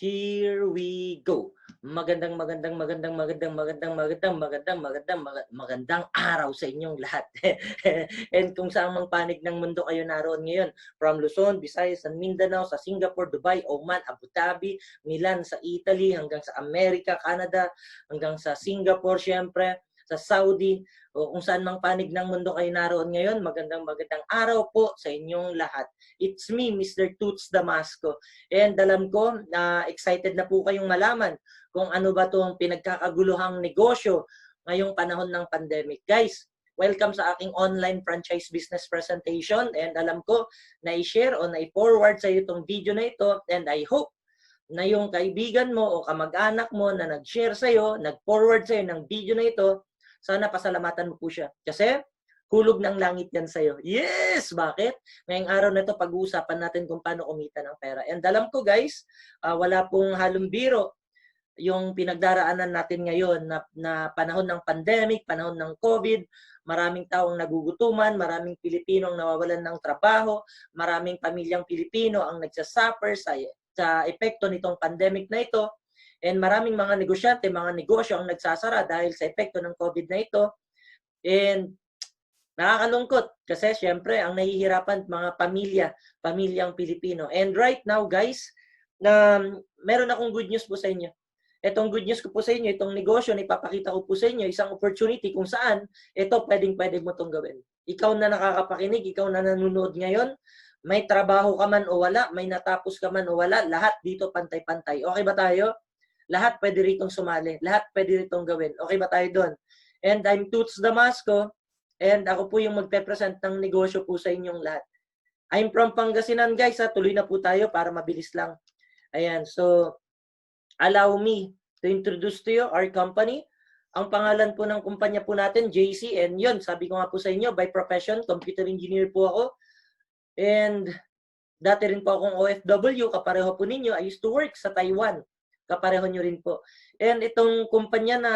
Here we go. Magandang araw sa inyong lahat. And kung saan mang panig ng mundo kayo naroon ngayon, from Luzon, Visayas, and Mindanao, sa Singapore, Dubai, Oman, Abu Dhabi, Milan, sa Italy, hanggang sa Amerika, Canada, hanggang sa Singapore, syempre, sa Saudi, o kung saan mang panig ng mundo kayo naroon ngayon, magandang araw po sa inyong lahat. It's me, Mr. Toots Damasco. And alam ko na excited na po kayong malaman kung ano ba itong pinagkakaguluhang negosyo ngayong panahon ng pandemic. Guys, welcome sa aking online franchise business presentation. And alam ko na i-share o na i-forward sa iyo itong video na ito. And I hope na yung kaibigan mo o kamag-anak mo na nag-share sa iyo, nag-forward sa iyo ng video na ito, sana pasalamatan mo po siya. Kasi hulog ng langit yan sa'yo. Yes! Bakit? Ngayong araw na ito, pag-uusapan natin kung paano kumita ng pera. And alam ko guys, wala pong halong biro yung pinagdaraanan natin ngayon na panahon ng pandemic, panahon ng COVID, maraming taong nagugutuman, maraming Pilipino ang nawawalan ng trabaho, maraming pamilyang Pilipino ang nagsasuffer sa epekto nitong pandemic na ito. And maraming mga negosyante, mga negosyo ang nagsasara dahil sa epekto ng COVID na ito. And nakakalungkot kasi syempre ang nahihirapan mga pamilyang Pilipino. And right now guys, meron akong good news po sa inyo. Itong good news ko po sa inyo, itong negosyo na ipapakita ko po sa inyo, isang opportunity kung saan ito pwede mo itong gawin. Ikaw na nakakapakinig, ikaw na nanonood ngayon, may trabaho ka man o wala, may natapos ka man o wala, lahat dito pantay-pantay. Okay ba tayo? Lahat pwede ritong sumali. Lahat pwede ritong gawin. Okay ba tayo doon? And I'm Toots Damasco. And ako po yung magpe-present ng negosyo po sa inyong lahat. I'm from Pangasinan guys. Tuloy na po tayo para mabilis lang. Ayan. So, allow me to introduce to you our company. Ang pangalan po ng kumpanya po natin, JC. And yun, sabi ko nga po sa inyo, by profession, computer engineer po ako. And dati rin po akong OFW. Kapareho po ninyo. I used to work sa Taiwan. Kapareho nyo rin po. And itong kumpanya na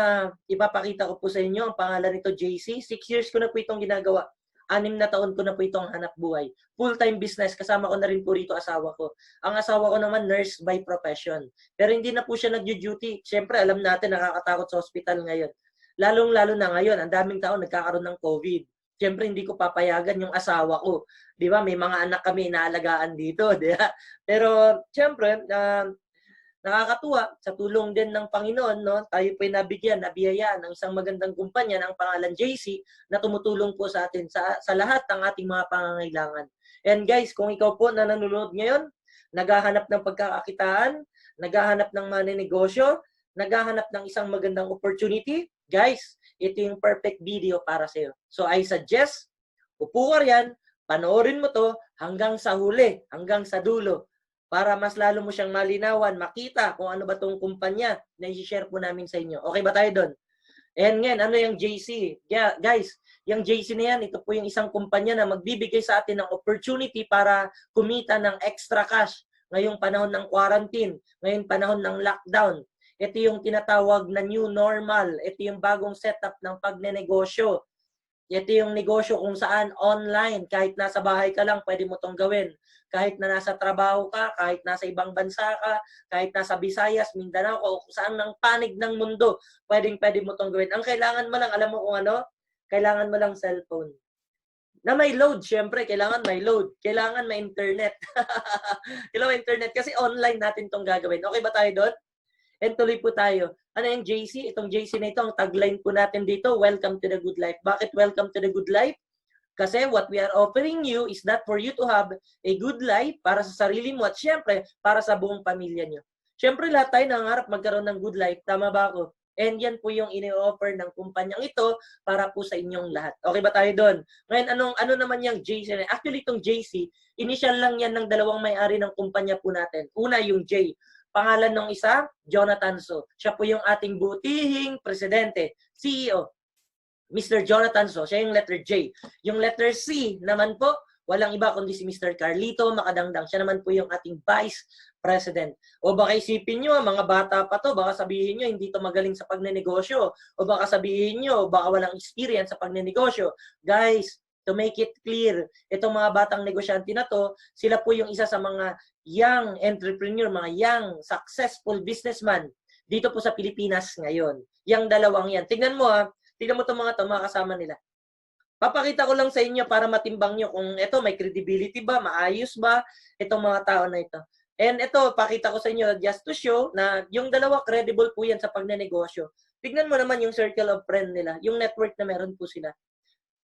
ipapakita ko po sa inyo, ang pangalan nito JC, 6 years ko na po itong ginagawa. 6 na taon ko na po itong hanap buhay. Full-time business, kasama ko na rin po rito asawa ko. Ang asawa ko naman, nurse by profession. Pero hindi na po siya nag-duty. Siyempre, alam natin, nakakatakot sa hospital ngayon. Lalong-lalo na ngayon, ang daming tao nagkakaroon ng COVID. Siyempre, hindi ko papayagan yung asawa ko. Di ba? May mga anak kami inaalagaan dito. Di ba? Pero, siyempre, nakakatuwa sa tulong din ng Panginoon, no? Tayo po ay nabiyayaan ng isang magandang kumpanya na ang pangalan JC na tumutulong po sa atin sa lahat ng ating mga pangangailangan. And guys, kung ikaw po na nanonood ngayon, naghahanap ng pagkakakitaan, naghahanap ng manenegosyo, naghahanap ng isang magandang opportunity, guys, ito yung perfect video para sa iyo. So I suggest, upo ka riyan, panoorin mo to hanggang sa huli, hanggang sa dulo, para mas lalo mo siyang malinawan, makita kung ano ba itong kumpanya na i-share po namin sa inyo. Okay ba tayo doon? And ngayon, ano yung JC? Yeah, guys, yung JC na yan, ito po yung isang kumpanya na magbibigay sa atin ng opportunity para kumita ng extra cash ngayong panahon ng quarantine, ngayong panahon ng lockdown. Ito yung tinatawag na new normal. Ito yung bagong setup ng pagnenegosyo. Ito yung negosyo kung saan online, kahit nasa bahay ka lang, pwede mo itong gawin. Kahit na nasa trabaho ka, kahit nasa ibang bansa ka, kahit nasa Visayas, Mindanao, o kung saan ng panig ng mundo, pwede mo itong gawin. Ang kailangan mo lang, alam mo kung ano? Kailangan mo lang cellphone. Na may load, syempre, kailangan may load. Kailangan may internet. Kailangan may internet kasi online natin itong gagawin. Okay ba tayo doon? And tuloy po tayo. Ano yung JC? Itong JC na ito, ang tagline po natin dito, welcome to the good life. Bakit welcome to the good life? Kasi what we are offering you is not for you to have a good life para sa sarili mo at syempre para sa buong pamilya nyo. Syempre lahat tayo nangarap magkaroon ng good life. Tama ba ako? And yan po yung ini-offer ng kumpanyang ito para po sa inyong lahat. Okay ba tayo doon? Ngayon, ano naman yung JC? Actually, itong JC, initial lang yan ng dalawang may-ari ng kumpanya po natin. Una, yung J. Pangalan ng isa, Jonathan So. Siya po yung ating butihing presidente, CEO, Mr. Jonathan So. Siya yung letter J. Yung letter C naman po, walang iba kundi si Mr. Carlito Macadangdang. Siya naman po yung ating Vice President. O baka isipin nyo, mga bata pa to, baka sabihin nyo, hindi to magaling sa pagnenegosyo. O baka sabihin nyo, baka walang experience sa pagnenegosyo. Guys, to make it clear, itong mga batang negosyante na to, sila po yung isa sa mga young entrepreneur, mga young successful businessman dito po sa Pilipinas ngayon. Yang dalawang yan. Tignan mo tignan mo itong mga kasama nila. Papakita ko lang sa inyo para matimbang nyo kung ito may credibility ba, maayos ba itong mga tao na ito. And ito, pakita ko sa inyo just to show na yung dalawa credible po yan sa pagnenegosyo. Tignan mo naman yung circle of friend nila, yung network na meron po sila.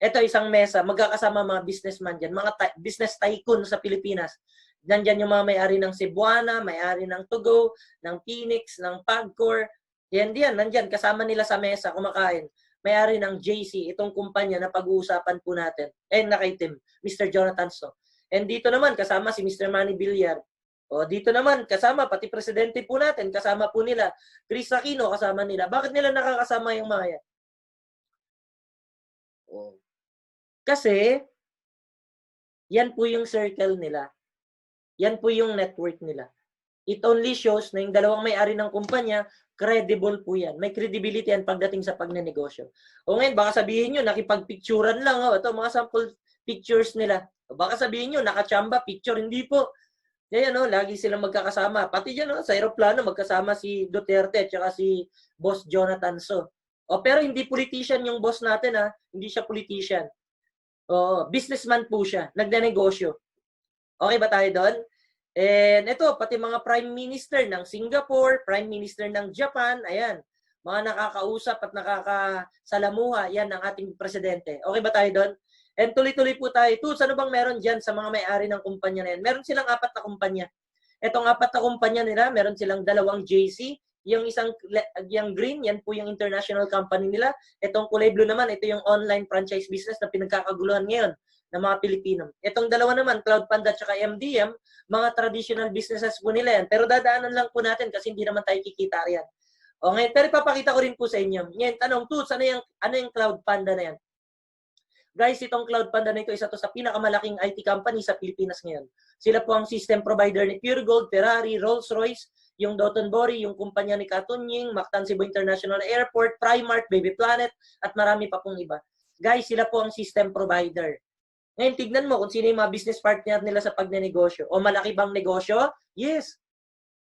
Ito, isang mesa, magkakasama mga businessman dyan, mga business tycoon sa Pilipinas. Nandyan yung mga may-ari ng Cebuana, may-ari ng Tugo, ng Phoenix, ng Pagcor. Yan, nandyan, kasama nila sa mesa, kumakain. May-ari ng JC, itong kumpanya na pag-uusapan po natin. Nakaitim, Mr. Jonathan So. And dito naman, kasama si Mr. Manny Villar. O, dito naman, kasama, pati presidente po natin, kasama po nila. Chris Aquino, kasama nila. Bakit nila nakakasama yung mga yan? O, kasi, yan po yung circle nila. Yan po yung network nila. It only shows na yung dalawang may-ari ng kumpanya, credible po yan. May credibility yan pagdating sa pagnenegosyo. O ngayon, baka sabihin nyo, nakipagpicturan lang. Ito, mga sample pictures nila. O baka sabihin nyo, nakachamba picture. Hindi po. Yan, lagi silang magkakasama. Pati dyan, sa aeroplano, magkasama si Duterte at saka si Boss Jonathan So. Pero hindi politician yung boss natin, Hindi siya politician. Businessman po siya. Nagdenegosyo. Okay ba tayo doon? And ito, pati mga prime minister ng Singapore, prime minister ng Japan, ayan, mga nakakausap at nakakasalamuha, yan ang ating presidente. Okay ba tayo doon? And tuloy-tuloy po tayo. Ano bang meron dyan sa mga may-ari ng kumpanya na yan? Meron silang 4 na kumpanya. Itong 4 na kumpanya nila, meron silang 2 JC. Yung isang, yung green, yan po yung international company nila. Itong kulay blue naman, ito yung online franchise business na pinagkakaguluhan ngayon ng mga Pilipino. Itong dalawa naman, Cloud Panda at MDM, mga traditional businesses po nila yan. Pero dadaanan lang po natin kasi hindi naman tayo kikita yan. Okay, pero ipapakita ko rin po sa inyo. Ngayon, tanong, Toots, ano yung Cloud Panda na yan? Guys, itong Cloud Panda na ito, isa to sa pinakamalaking IT company sa Pilipinas ngayon. Sila po ang system provider ni Pure Gold, Ferrari, Rolls-Royce, yung Dotonbori, yung kumpanya ni Katunying, Mactan Cebu International Airport, Primark, Baby Planet, at marami pa pong iba. Guys, sila po ang system provider. Ngayon, tignan mo kung sino yung mga business partner nila sa pagnenegosyo. O malaki bang negosyo? Yes.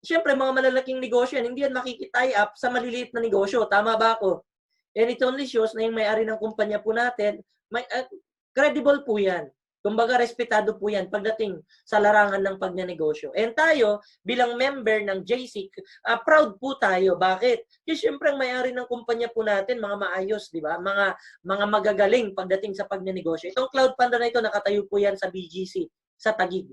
Siyempre, mga malalaking negosyo yan, hindi yan makikitie up sa maliliit na negosyo. Tama ba ako? And it only shows na yung may-ari ng kumpanya po natin, credible po yan. Kumbaga, respetado po yan pagdating sa larangan ng pagnenegosyo. And tayo, bilang member ng JC, proud po tayo. Bakit? Kasi syempre, ang may-ari ng kumpanya po natin, mga maayos, di ba? Mga magagaling pagdating sa pagnenegosyo. Itong Cloud Panda na ito, nakatayo po yan sa BGC, sa Taguig.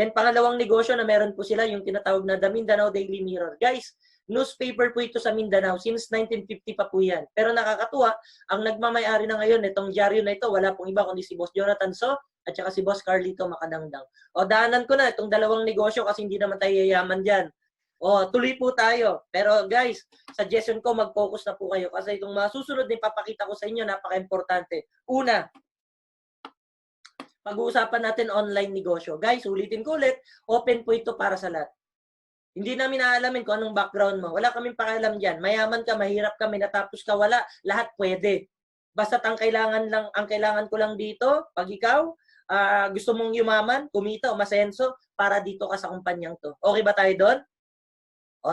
And pangalawang negosyo na meron po sila, yung tinatawag na The Mindanao Daily Mirror. Guys, newspaper po ito sa Mindanao. Since 1950 pa po yan. Pero nakakatuwa, ang nagmamay-ari na ngayon, itong dyaryo na ito, wala pong iba kundi si Boss Jonathan So, at saka si Boss Carlito Macadangdang. Daanan ko na itong dalawang negosyo kasi hindi naman tayo yayaman dyan. Tuloy po tayo. Pero guys, suggestion ko, mag-focus na po kayo kasi itong mga susunod na ipapakita ko sa inyo, napaka-importante. Una, pag-uusapan natin online negosyo. Guys, ulitin ko ulit, open po ito para sa lahat. Hindi namin naalamin kung anong background mo. Wala kaming pakialam dyan. Mayaman ka, mahirap ka, may natapos ka, wala. Lahat pwede. Basta't ang kailangan ko lang dito, pag ikaw, gusto mong yumaman, kumita o masenso, para dito ka sa kumpanyang to. Okay ba tayo doon?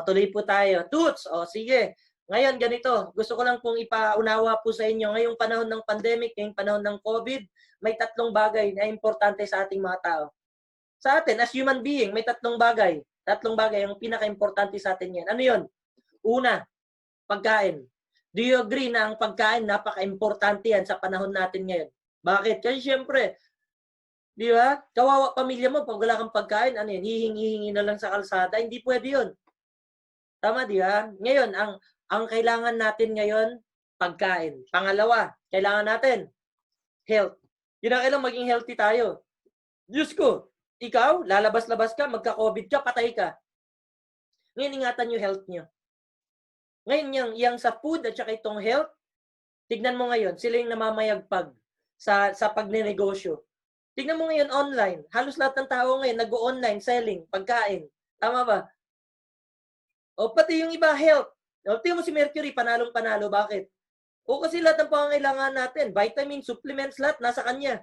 Tuloy po tayo. Toots, sige. Ngayon, ganito. Gusto ko lang pong ipaunawa po sa inyo. Ngayong panahon ng pandemic, ngayong panahon ng COVID, may 3 bagay na importante sa ating mga tao. Sa atin, as human being, may 3 bagay. 3 bagay ang pinaka-importante sa atin yan. Ano yun? Una, pagkain. Do you agree na ang pagkain napaka-importante yan sa panahon natin ngayon? Bakit? Kasi syempre, di ba? Kawawa pamilya mo pag wala kang pagkain, ano yan? Hihingi na lang sa kalsada. Hindi pwede yun. Tama, di ba? Ngayon, ang kailangan natin ngayon, pagkain. Pangalawa, kailangan natin health. Yun ang kailangan maging healthy tayo. Diyos ko, ikaw, lalabas-labas ka, magka-COVID ka, patay ka. Ngayon, ingatan yung health nyo. Ngayon, yung sa food at saka itong health, tignan mo ngayon, sila yung namamayagpag sa pagnenegosyo. Tignan mo ngayon online. Halos lahat ng tao ngayon nag-o-online selling, pagkain. Tama ba? Pati yung iba health. Tignan mo si Mercury, panalong-panalo. Bakit? O kasi lahat ng pangangailangan natin, vitamin, supplements, lahat nasa kanya.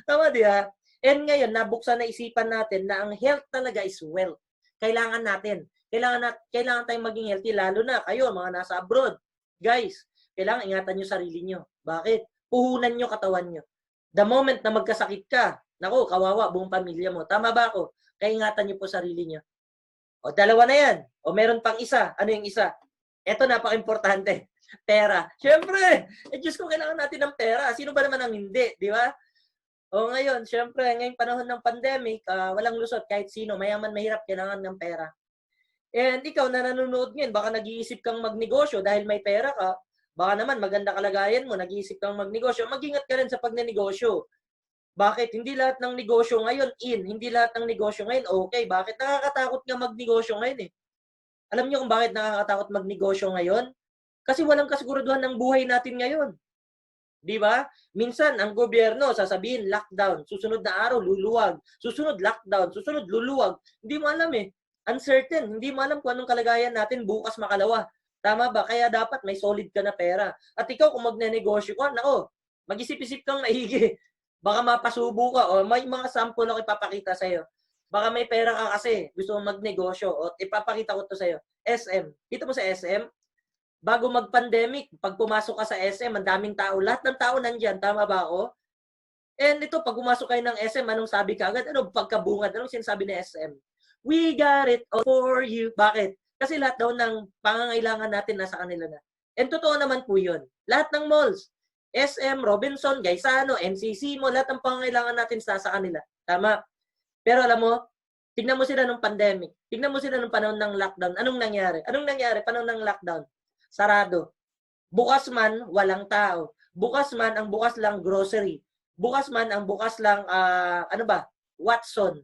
Tama di ba? And ngayon, nabuksan na isipan natin na ang health talaga is wealth. Kailangan natin. Kailangan tayong maging healthy, lalo na kayo, mga nasa abroad. Guys, kailangan ingatan nyo sarili nyo. Bakit? Puhunan nyo katawan nyo. The moment na magkasakit ka, naku, kawawa, buong pamilya mo. Tama ba ako? Kaya ingatan nyo po sarili nyo. O, dalawa na yan. O, meron pang isa. Ano yung isa? Ito, napaka-importante. Pera. Siyempre, Diyos ko, kailangan natin ng pera. Sino ba naman ang hindi, di ba? O ngayon, siyempre, ngayong panahon ng pandemic, walang lusot kahit sino, mayaman, mahirap, kailangan ng pera. And ikaw na nanonood ngayon, baka nag-iisip kang magnegosyo dahil may pera ka, baka naman maganda kalagayan mo, nag-iisip kang magnegosyo, mag-ingat ka rin sa pagnenegosyo. Bakit? Hindi lahat ng negosyo ngayon hindi lahat ng negosyo ngayon okay. Bakit? Nakakatakot nga magnegosyo ngayon eh. Alam niyo kung bakit nakakatakot magnegosyo ngayon? Kasi walang kasiguraduhan ng buhay natin ngayon. Di ba? Minsan, ang gobyerno sasabihin, lockdown. Susunod na araw, luluwag. Susunod, lockdown. Susunod, luluwag. Hindi mo alam eh. Uncertain. Hindi mo alam kung anong kalagayan natin bukas makalawa. Tama ba? Kaya dapat may solid ka na pera. At ikaw, kung magne-negosyo ka, nako, mag-isip-isip kang maigi. Baka mapasubo ka. O may mga sample ako ipapakita sa'yo. Baka may pera ka kasi gusto mong magnegosyo. O ipapakita ko to sa'yo. SM. Dito mo sa SM, bago mag-pandemic, pag pumasok ka sa SM, ang daming tao. Lahat ng tao nandyan. Tama ba ako? And ito, pag pumasok kayo ng SM, anong sabi ka agad? Ano, pagkabungad? Anong sinasabi ni SM? We got it all for you. Bakit? Kasi lahat daw ng pangangailangan natin nasa kanila na. And totoo naman po yun. Lahat ng malls, SM, Robinson, Gaisano, NCC mo, lahat ng pangangailangan natin nasa kanila. Tama? Pero alam mo, tignan mo sila nung pandemic. Tignan mo sila nung panahon ng lockdown. Anong nangyari? Anong nangyari panahon ng lockdown? Sarado. Bukas man, walang tao. Bukas man, ang bukas lang grocery. Bukas man, ang bukas lang, ano ba? Watson.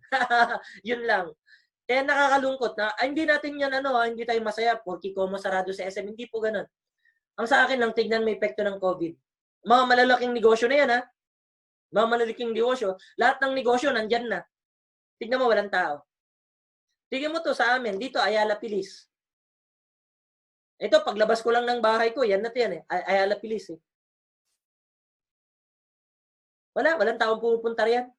Yun lang. Eh, nakakalungkot na, hindi natin yan, hindi tayo masaya porque como sarado sa SM. Hindi po ganun. Ang sa akin lang, tignan may epekto ng COVID. Mga malalaking negosyo na yan, ha? Mga malalaking negosyo. Lahat ng negosyo, nandyan na. Tignan mo, walang tao. Tignan mo to sa amin. Dito, Ayala Pilis. Ito, paglabas ko lang ng bahay ko, yan na yan eh. Ayala Pilis eh. Walang taong pumupunta riyan.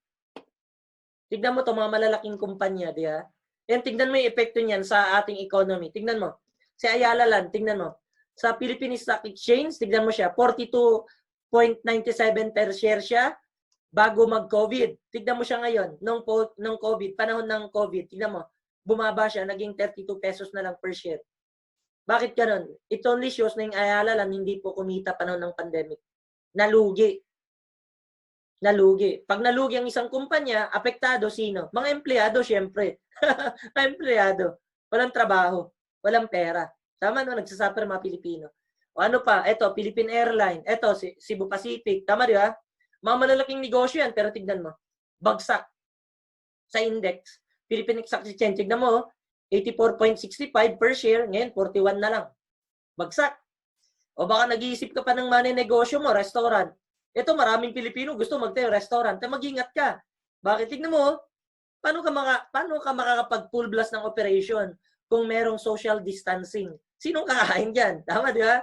Tignan mo to mga malalaking kumpanya, di ba? And tignan mo yung epekto niyan sa ating economy. Tignan mo. Si Ayala Land, tignan mo. Sa Philippine Stock Exchange, tignan mo siya, 42.97 per share siya bago mag-COVID. Tignan mo siya ngayon, nung COVID, panahon ng COVID, tignan mo, bumaba siya, naging 32 pesos na lang per share. Bakit ganun? It only shows na yung Ayala Land hindi po kumita panahon ng pandemic. Nalugi. Pag nalugi ang isang kumpanya, apektado sino? Mga empleyado, syempre. Mga empleyado. Walang trabaho. Walang pera. Tama no? Nagsasuffer mga Pilipino. O ano pa? Ito, Philippine Airlines. Ito, Cebu Pacific. Tama di ba? Mga malalaking negosyo yan, pero tignan mo. Bagsak sa index. Philippine Stock Exchange. Tignan mo, 84.65 per share. Ngayon, 41 na lang. Bagsak. O baka nag-iisip ka pa ng negosyo mo, restaurant. Ito, maraming Pilipino gusto magtayo restaurant. Mag-ingat ka. Bakit? Tignan mo, paano ka makakapag-full blast ng operation kung merong social distancing? Sinong kakain dyan? Tama, di ba?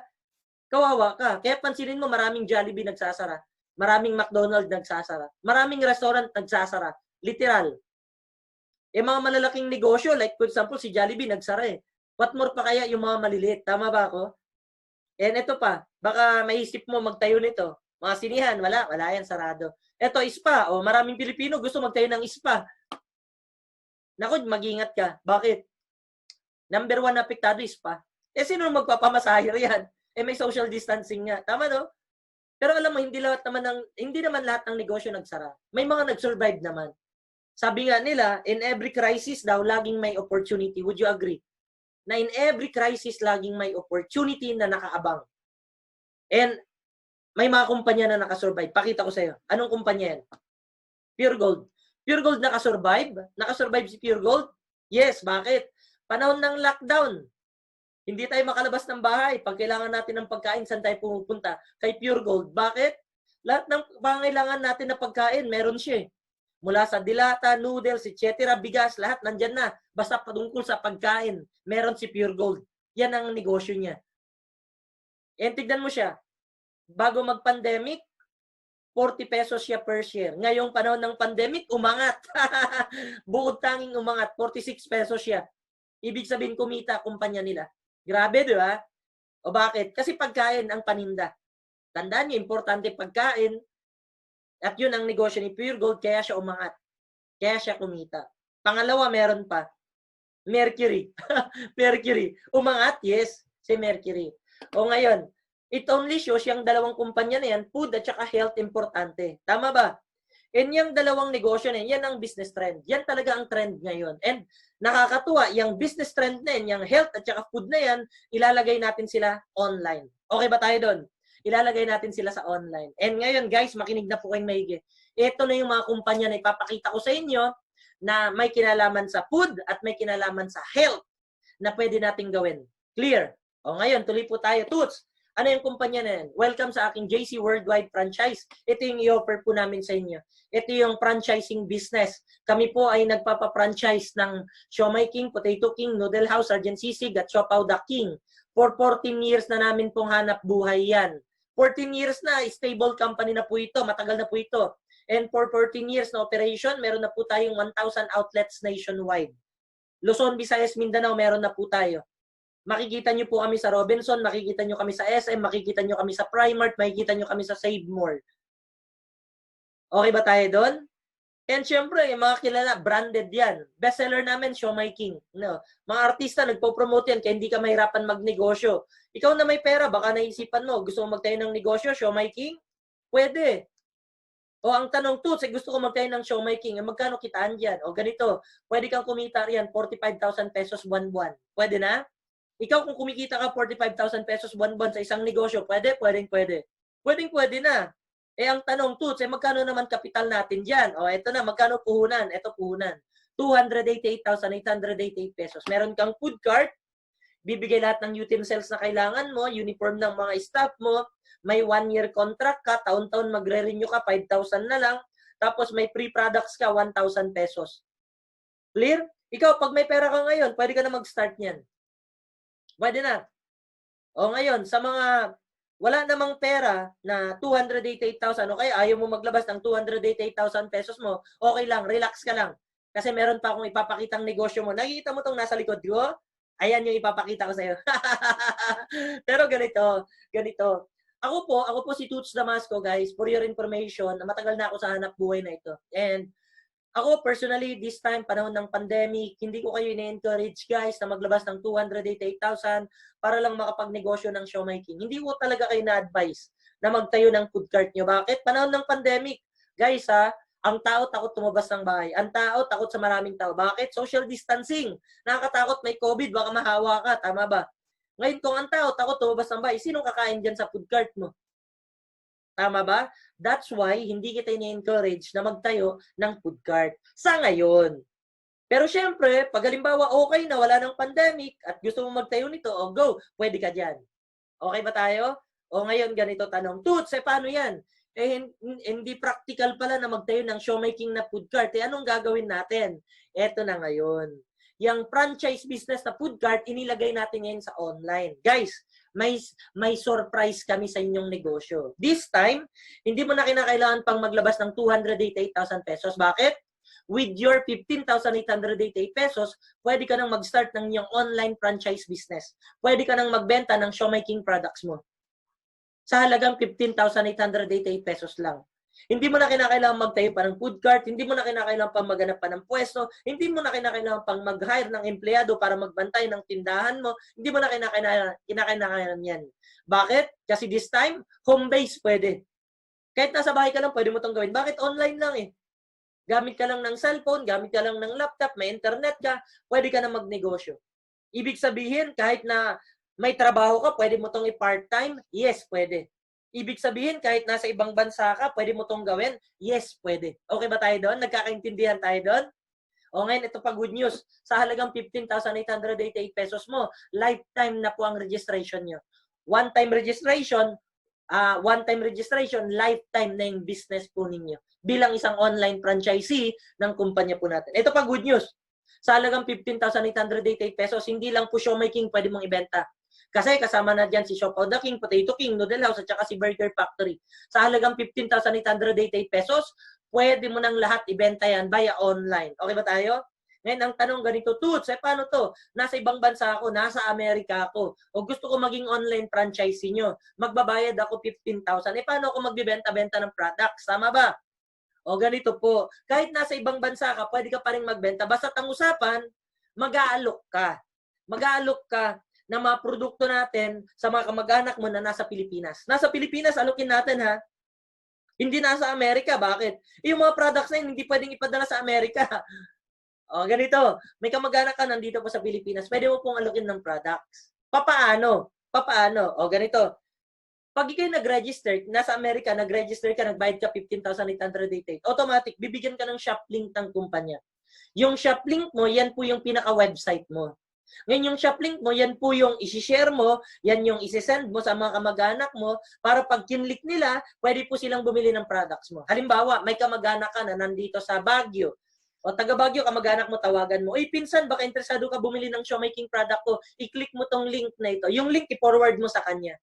Kawawa ka. Kaya pansinin mo, maraming Jollibee nagsasara. Maraming McDonald's nagsasara. Maraming restaurant nagsasara. Literal. Mga malalaking negosyo, like for example, si Jollibee nagsara eh. What more pa kaya yung mga maliliit? Tama ba ako? And ito pa, baka maisip mo magtayo nito. Mga sinihan, wala yan, sarado. Ito, spa. Maraming Pilipino gusto magtayo ng spa. Naku, mag-ingat ka. Bakit? Number 1 na apektado, spa. Sino magpapamasahir yan? May social distancing nga. Tama, no? Pero alam mo, hindi naman lahat ng negosyo nagsara. May mga nag-survive naman. Sabi nga nila, in every crisis daw, laging may opportunity. Would you agree? Na in every crisis, laging may opportunity na nakaabang. And may mga kumpanya na nakasurvive. Pakita ko sa'yo. Anong kumpanya yan? Pure Gold. Pure Gold nakasurvive? Nakasurvive si Pure Gold? Yes. Bakit? Panahon ng lockdown. Hindi tayo makalabas ng bahay. Pag kailangan natin ng pagkain, saan tayo pupunta? Kay Pure Gold. Bakit? Lahat ng pangailangan natin na pagkain, meron siya. Mula sa dilata, noodles, etc., bigas, lahat nandyan na. Basta patungkol sa pagkain, meron si Pure Gold. Yan ang negosyo niya. And tignan mo siya, bago mag-pandemic, 40 pesos siya per share. Ngayong panahon ng pandemic, umangat. Bukod tanging umangat, 46 pesos siya. Ibig sabihin, kumita kumpanya nila. Grabe, di ba? O bakit? Kasi pagkain ang paninda. Tandaan niyo, importante pagkain. At yun ang negosyo ni Pure Gold, kaya siya umangat. Kaya siya kumita. Pangalawa, meron pa. Mercury. Mercury. Umangat, yes, si Mercury. O ngayon, it only shows yung dalawang kumpanya na yan, food at saka health importante. Tama ba? And yung dalawang negosyo na yan, yan ang business trend. Yan talaga ang trend ngayon. And nakakatuwa, yung business trend na yan, yung health at saka food na yan, ilalagay natin sila online. Okay ba tayo doon? Ilalagay natin sila sa online. And ngayon, guys, makinig na po kayong maigi. Ito na yung mga kumpanya na ipapakita ko sa inyo na may kinalaman sa food at may kinalaman sa health na pwede nating gawin. Clear? O ngayon, tuloy po tayo. Toots, ano yung kumpanya na yan? Welcome sa aking JC Worldwide Franchise. Ito yung i-offer po namin sa inyo. Ito yung franchising business. Kami po ay nagpapa-franchise ng Siomai King, Potato King, Noodle House, Sergeant Sisig at Siopaw the King. For 14 years na namin pong hanap buhay yan. 14 years na, stable company na po ito. Matagal na po ito. And for 14 years na operation, meron na po tayong 1,000 outlets nationwide. Luzon, Visayas, Mindanao, meron na po tayo. Makikita nyo po kami sa Robinson, makikita nyo kami sa SM, makikita nyo kami sa Primark, makikita nyo kami sa Save More. Okay ba tayo doon? And syempre, yung mga kilala, branded yan. Bestseller namin, Siomai King. No. Mga artista, nagpo-promote yan, kaya hindi ka mahirapan magnegosyo. Ikaw na may pera, baka naisipan mo, gusto mo magtayo ng negosyo, Siomai King? Pwede. O ang tanong to, gusto ko magtayo ng Siomai King, magkano kitaan dyan? O ganito, pwede kang kumita riyan, 45,000 pesos buwan-buwan. Pwede na? Ikaw kung kumikita ka 45,000 pesos buwan-buwan sa isang negosyo, pwede? Pwede. Pwede na. Eh ang tanong to, magkano naman kapital natin dyan? O eto na, magkano puhunan? Eto puhunan. 288,888 pesos. Meron kang food cart, bibigay lahat ng utensils na kailangan mo, uniform ng mga staff mo, may 1-year contract ka, taon-taon magre-renew ka, 5,000 na lang, tapos may free products ka, 1,000 pesos. Clear? Ikaw, pag may pera ka ngayon, pwede ka na mag-start niyan. Pwede na. O ngayon, sa mga wala namang pera na 288,000, okay, ayaw mo maglabas ng 288,000 pesos mo, okay lang, relax ka lang. Kasi meron pa akong ipapakitang negosyo mo. Nakikita mo tong nasa likod ko? Ayan yung ipapakita ko sa'yo. Pero ganito. Ako po si Toots Damasco, guys, for your information, matagal na ako sa hanap buhay na ito. And ako, personally, this time, panahon ng pandemic, hindi ko kayo ina-encourage, guys, na maglabas ng 288,000 para lang makapagnegosyo ng Siomai King. Hindi ko talaga kayo na-advise na magtayo ng food cart nyo. Bakit? Panahon ng pandemic. Guys, ang tao takot tumabas ng bahay. Ang tao takot sa maraming tao. Bakit? Social distancing. Nakakatakot, may COVID, baka mahawa ka. Tama ba? Ngayon, kung ang tao takot tumabas ng bahay, sinong kakain dyan sa food cart mo? Tama ba? That's why hindi kita ini-encourage na magtayo ng food cart sa ngayon. Pero syempre, pag halimbawa okay na, wala ng pandemic at gusto mo magtayo nito, o go, pwede ka dyan. Okay ba tayo? O ngayon, ganito tanong, Toots, paano yan? Hindi practical pala na magtayo ng Siomai King na food cart. Anong gagawin natin? Eto na ngayon. Yung franchise business na food cart, inilagay natin ngayon sa online. Guys, may surprise kami sa inyong negosyo. This time, hindi mo na kinakailangan pang maglabas ng 288,000 pesos. Bakit? With your 15,888 pesos, pwede ka nang mag-start ng iyong online franchise business. Pwede ka nang magbenta ng Siomai King products mo. Sa halagang 15,888 pesos lang. Hindi mo na kinakailangan magtayo pa ng food cart, hindi mo na kinakailangan pang maghanap pa ng pwesto, hindi mo na kinakailangan pang mag-hire ng empleyado para magbantay ng tindahan mo, hindi mo na kinakailangan yan. Bakit? Kasi this time, home base pwede. Kahit nasa bahay ka lang, pwede mo itong gawin. Bakit? Online lang eh. Gamit ka lang ng cellphone, gamit ka lang ng laptop, may internet ka, pwede ka na magnegosyo. Ibig sabihin, kahit na may trabaho ka, pwede mo itong i-part-time? Yes, pwede. Ibig sabihin, kahit nasa ibang bansa ka, pwede mo itong gawin? Yes, pwede. Okay ba tayo doon? Nagkakaintindihan tayo doon? O ngayon, ito pa good news. Sa halagang 15,888 pesos mo, lifetime na po ang registration nyo. One-time registration, lifetime na yung business po ninyo. Bilang isang online franchisee ng kumpanya po natin. Ito pa good news. Sa halagang 15,888 pesos, hindi lang po Siomai King pwede mong ibenta. Kasi kasama na dyan si Shop the King, Potato King, Noodle House, at saka si Burger Factory. Sa halagang 15,888 pesos, pwede mo nang lahat ibenta yan via online. Okay ba tayo? Ngayon, ang tanong ganito, Toots, paano to? Nasa ibang bansa ako, nasa Amerika ako, o gusto ko maging online franchisee nyo, magbabayad ako 15,000. Paano ako magbibenta-benta ng products? Tama ba? O ganito po, kahit nasa ibang bansa ka, pwede ka pa rin magbenta. Basta ang usapan, mag-aalok ka. Mag-aalok ka ng mga produkto natin sa mga kamag-anak mo na nasa Pilipinas. Nasa Pilipinas, alokin natin ha. Hindi nasa Amerika. Bakit? Yung mga products na yun, hindi pwedeng ipadala sa Amerika. O, ganito. May kamag-anak ka nandito pa sa Pilipinas. Pwede mo pong alokin ng products. Papaano? Papaano? O, ganito. Pag ikaw nag-register, nasa Amerika, nag-register ka, nagbayad ka 15,888, automatic, bibigyan ka ng shop link ng kumpanya. Yung shop link mo, yan po yung pinaka-website mo. Ngayon, yung shop link mo, yan po yung isi-share mo, yan yung isi-send mo sa mga kamag-anak mo, para pag kinlik nila, pwede po silang bumili ng products mo. Halimbawa, may kamag-anak ka na nandito sa Baguio, o taga Baguio, kamag-anak mo, tawagan mo, "Uy, pinsan, baka interesado ka bumili ng showmaking product ko, i-click mo tong link na ito." Yung link, i-forward mo sa kanya.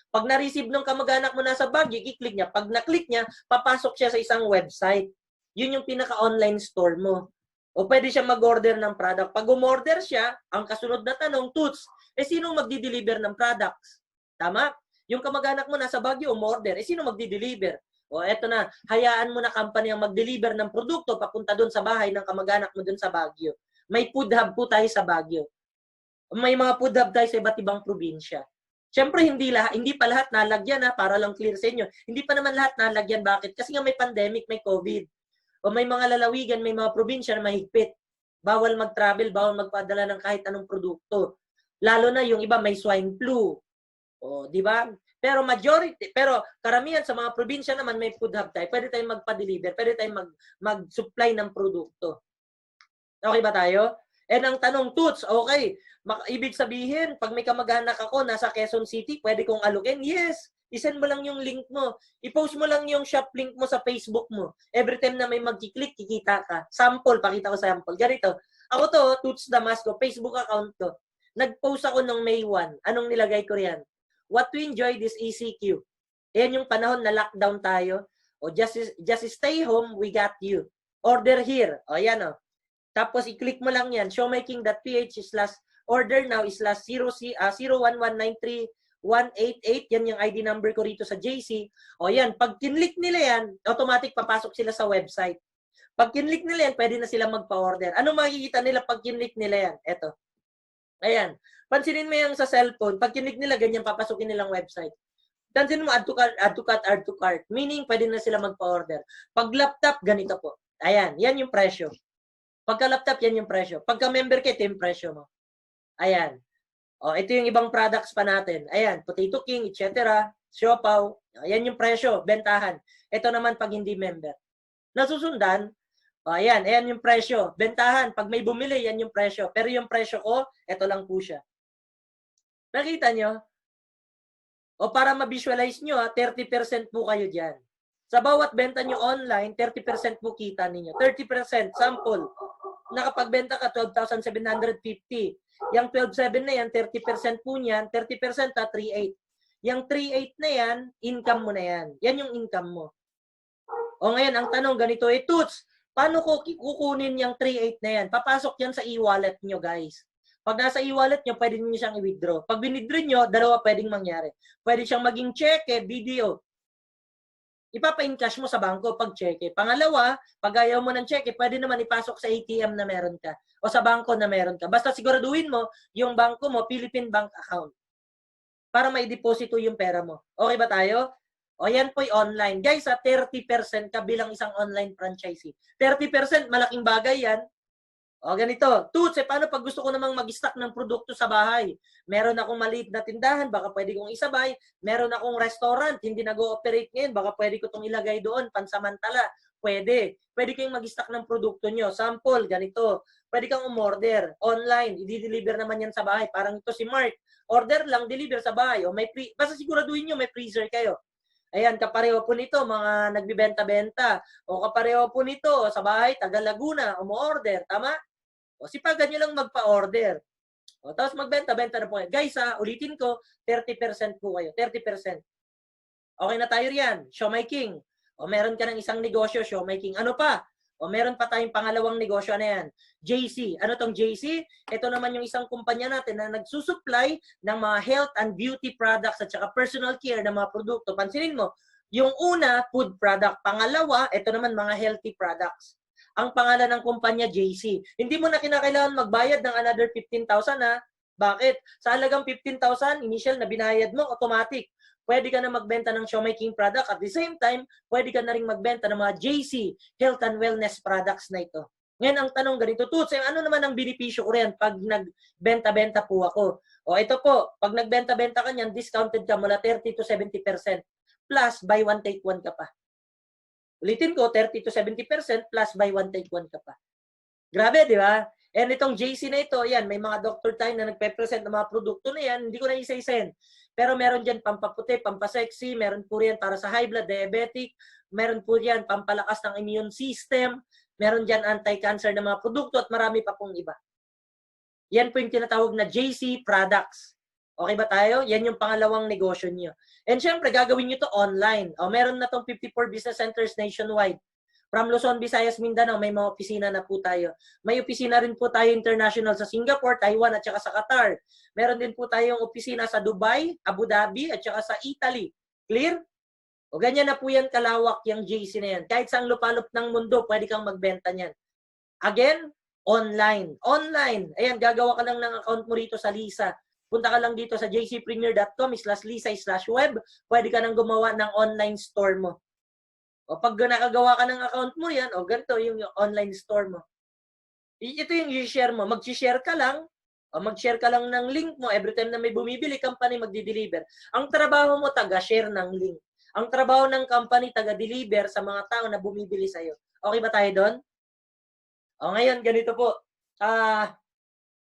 Pag na-receive ng kamag-anak mo nasa Baguio, i-click niya. Pag na-click niya, papasok siya sa isang website. Yun yung pinaka-online store mo. O pwede siya mag-order ng product. Pag umorder siya, ang kasunod na tanong, Toots, sinong magdi-deliver ng products? Tama? Yung kamag-anak mo nasa Baguio, umorder. Sino magdi-deliver? O eto na, hayaan mo na company ang mag-deliver ng produkto papunta doon sa bahay ng kamag-anak mo doon sa Baguio. May food hub po tayo sa Baguio. May mga food hub tayo sa iba't ibang probinsya. Siyempre, hindi pa lahat nalagyan para lang clear sa inyo. Hindi pa naman lahat nalagyan. Bakit? Kasi nga may pandemic, may COVID. O may mga lalawigan, may mga probinsya na mahigpit. Bawal mag-travel, bawal magpadala ng kahit anong produkto. Lalo na yung iba may swine flu. O, di ba? Pero karamihan sa mga probinsya naman may food hub tayo. Pwede tayong magpa-deliver, pwede tayong mag-supply ng produkto. Okay ba tayo? And ang tanong, Toots, okay, ibig sabihin, pag may kamag-anak ako nasa Quezon City, pwede kong alukin? Yes. I-send mo lang yung link mo. I-post mo lang yung shop link mo sa Facebook mo. Every time na may mag-click, kikita ka. Sample, pakita ko sample. Ganito. Ako to, Toots Damasco, Facebook account ko. Nag-post ako nung May 1. Anong nilagay ko riyan? What to enjoy this ECQ? Ayan yung panahon na lockdown tayo. O just stay home, we got you. Order here. O yan o. Tapos i-click mo lang yan, showmaking.ph/order now /01193-188. Yan yung ID number ko rito sa JC. O yan, pag kinlik nila yan, automatic papasok sila sa website. Pag kinlik nila yan, pwede na sila magpa-order. Anong makikita nila pag kinlik nila yan? Eto. Ayan. Pansinin mo yung sa cellphone, pag kinlik nila, ganyan papasukin nilang website. Pansinin mo, add to cart. Meaning, pwede na sila magpa-order. Pag laptop, ganito po. Ayan, yan yung presyo. Pagka-laptop, yan yung presyo. Pagka-member kit, yung presyo mo. Ayan. O, ito yung ibang products pa natin. Ayan, Potato King, etc. Siopaw. Ayan yung presyo, bentahan. Ito naman pag hindi member. Nasusundan, o, ayan yung presyo. Bentahan, pag may bumili, yan yung presyo. Pero yung presyo ko, ito lang po siya. Nakita nyo? O para ma-visualize nyo, 30% po kayo dyan. Sa bawat benta nyo online, 30% po kita ninyo. 30%, sample. Nakapagbenta ka, 12,750. Yung 12,700 na yan, 30% po niyan, 30% 3,800. Yung 3,800 na yan, income mo na yan. Yan yung income mo. O ngayon, ang tanong ganito, Toots, paano ko kukunin yung 3,800 na yan? Papasok yan sa e-wallet nyo, guys. Pag nasa e-wallet nyo, pwede nyo siyang i-withdraw. Pag withdraw nyo, dalawa pwedeng mangyari. Pwede siyang maging cheque, video. Ipapa-encash mo sa bangko pag cheque. Pangalawa, pag ayaw mo ng cheque, pwede naman ipasok sa ATM na meron ka o sa bangko na meron ka. Basta siguraduhin mo, yung bangko mo, Philippine Bank Account para mai-deposito yung pera mo. Okay ba tayo? O yan po'y online. Guys, 30% ka bilang isang online franchisee. 30%, malaking bagay yan. O ganito, Toots, paano pag gusto ko namang mag-stock ng produkto sa bahay? Meron akong maliit na tindahan, baka pwede kong isabay. Meron akong restaurant, hindi nag-ooperate ngayon, baka pwede ko itong ilagay doon, pansamantala. Pwede. Pwede kayong mag-stock ng produkto nyo. Sample, ganito. Pwede kang umorder online, i-deliver naman yan sa bahay. Parang ito si Mark. Order lang, deliver sa bahay. O basta siguraduhin nyo, may freezer kayo. Ayan, kapareho po nito, mga nagbibenta-benta. O kapareho po nito, sa bahay, taga Laguna, umu-order. Tama? O sipagan nyo lang magpa-order. O, tapos magbenta-benta na po kayo. Guys, ulitin ko, 30% po kayo. 30%. Okay na tayo riyan. Show my king. O meron ka ng isang negosyo, show my king. Ano pa? O meron pa tayong pangalawang negosyo na yan. JC. Ano tong JC? Ito naman yung isang kumpanya natin na nagsusupply ng mga health and beauty products at saka personal care na mga produkto. Pansinin mo, yung una, food product. Pangalawa, ito naman mga healthy products. Ang pangalan ng kumpanya, JC. Hindi mo na kinakailangan magbayad ng another 15,000 ha. Bakit? Sa halagang 15,000, initial na binayad mo, automatic. Pwede ka na magbenta ng Siomai King product. At the same time, pwede ka na rin magbenta ng mga JC, health and wellness products na ito. Ngayon, ang tanong ganito, Toots, ano naman ang benepisyo ko rin pag nagbenta-benta po ako? O ito po, pag nagbenta-benta ka niyan, discounted ka mula 30 to 70%. Plus, buy one, take one ka pa. Ulitin ko, 30 to 70% plus buy one, take one ka pa. Grabe, di ba? And itong JC na ito, yan, may mga doctor tayo na nagpe-present ng mga produkto na yan, hindi ko na isa-isen. Pero meron dyan pampaputi, pampasexy, meron po yan para sa high blood, diabetic, meron po yan pampalakas ng immune system, meron dyan anti-cancer na mga produkto at marami pa pong iba. Yan po yung tinatawag na JC products. Okay ba tayo? Yan yung pangalawang negosyo niyo. And syempre, gagawin nyo to online. O, meron na tong 54 business centers nationwide. From Luzon, Visayas, Mindanao, may mga opisina na po tayo. May opisina rin po tayo international sa Singapore, Taiwan, at saka sa Qatar. Meron din po tayong opisina sa Dubai, Abu Dhabi, at saka sa Italy. Clear? O ganyan na po yan kalawak yung JC na yan. Kahit saang lupalop ng mundo, pwede kang magbenta niyan. Again, online. Online. Ayan, gagawa ka lang ng account mo rito sa Lisa. Punta ka lang dito sa jcpremier.com/lisa/web. Pwede ka nang gumawa ng online store mo. O pag nakagawa ka ng account mo yan, o ganito yung online store mo. Ito yung i-share mo. Mag-share ka lang, o mag-share ka lang ng link mo. Every time na may bumibili, company magdi-deliver. Ang trabaho mo, taga-share ng link. Ang trabaho ng company, taga-deliver sa mga tao na bumibili sa'yo. Okay ba tayo doon? O ngayon, ganito po.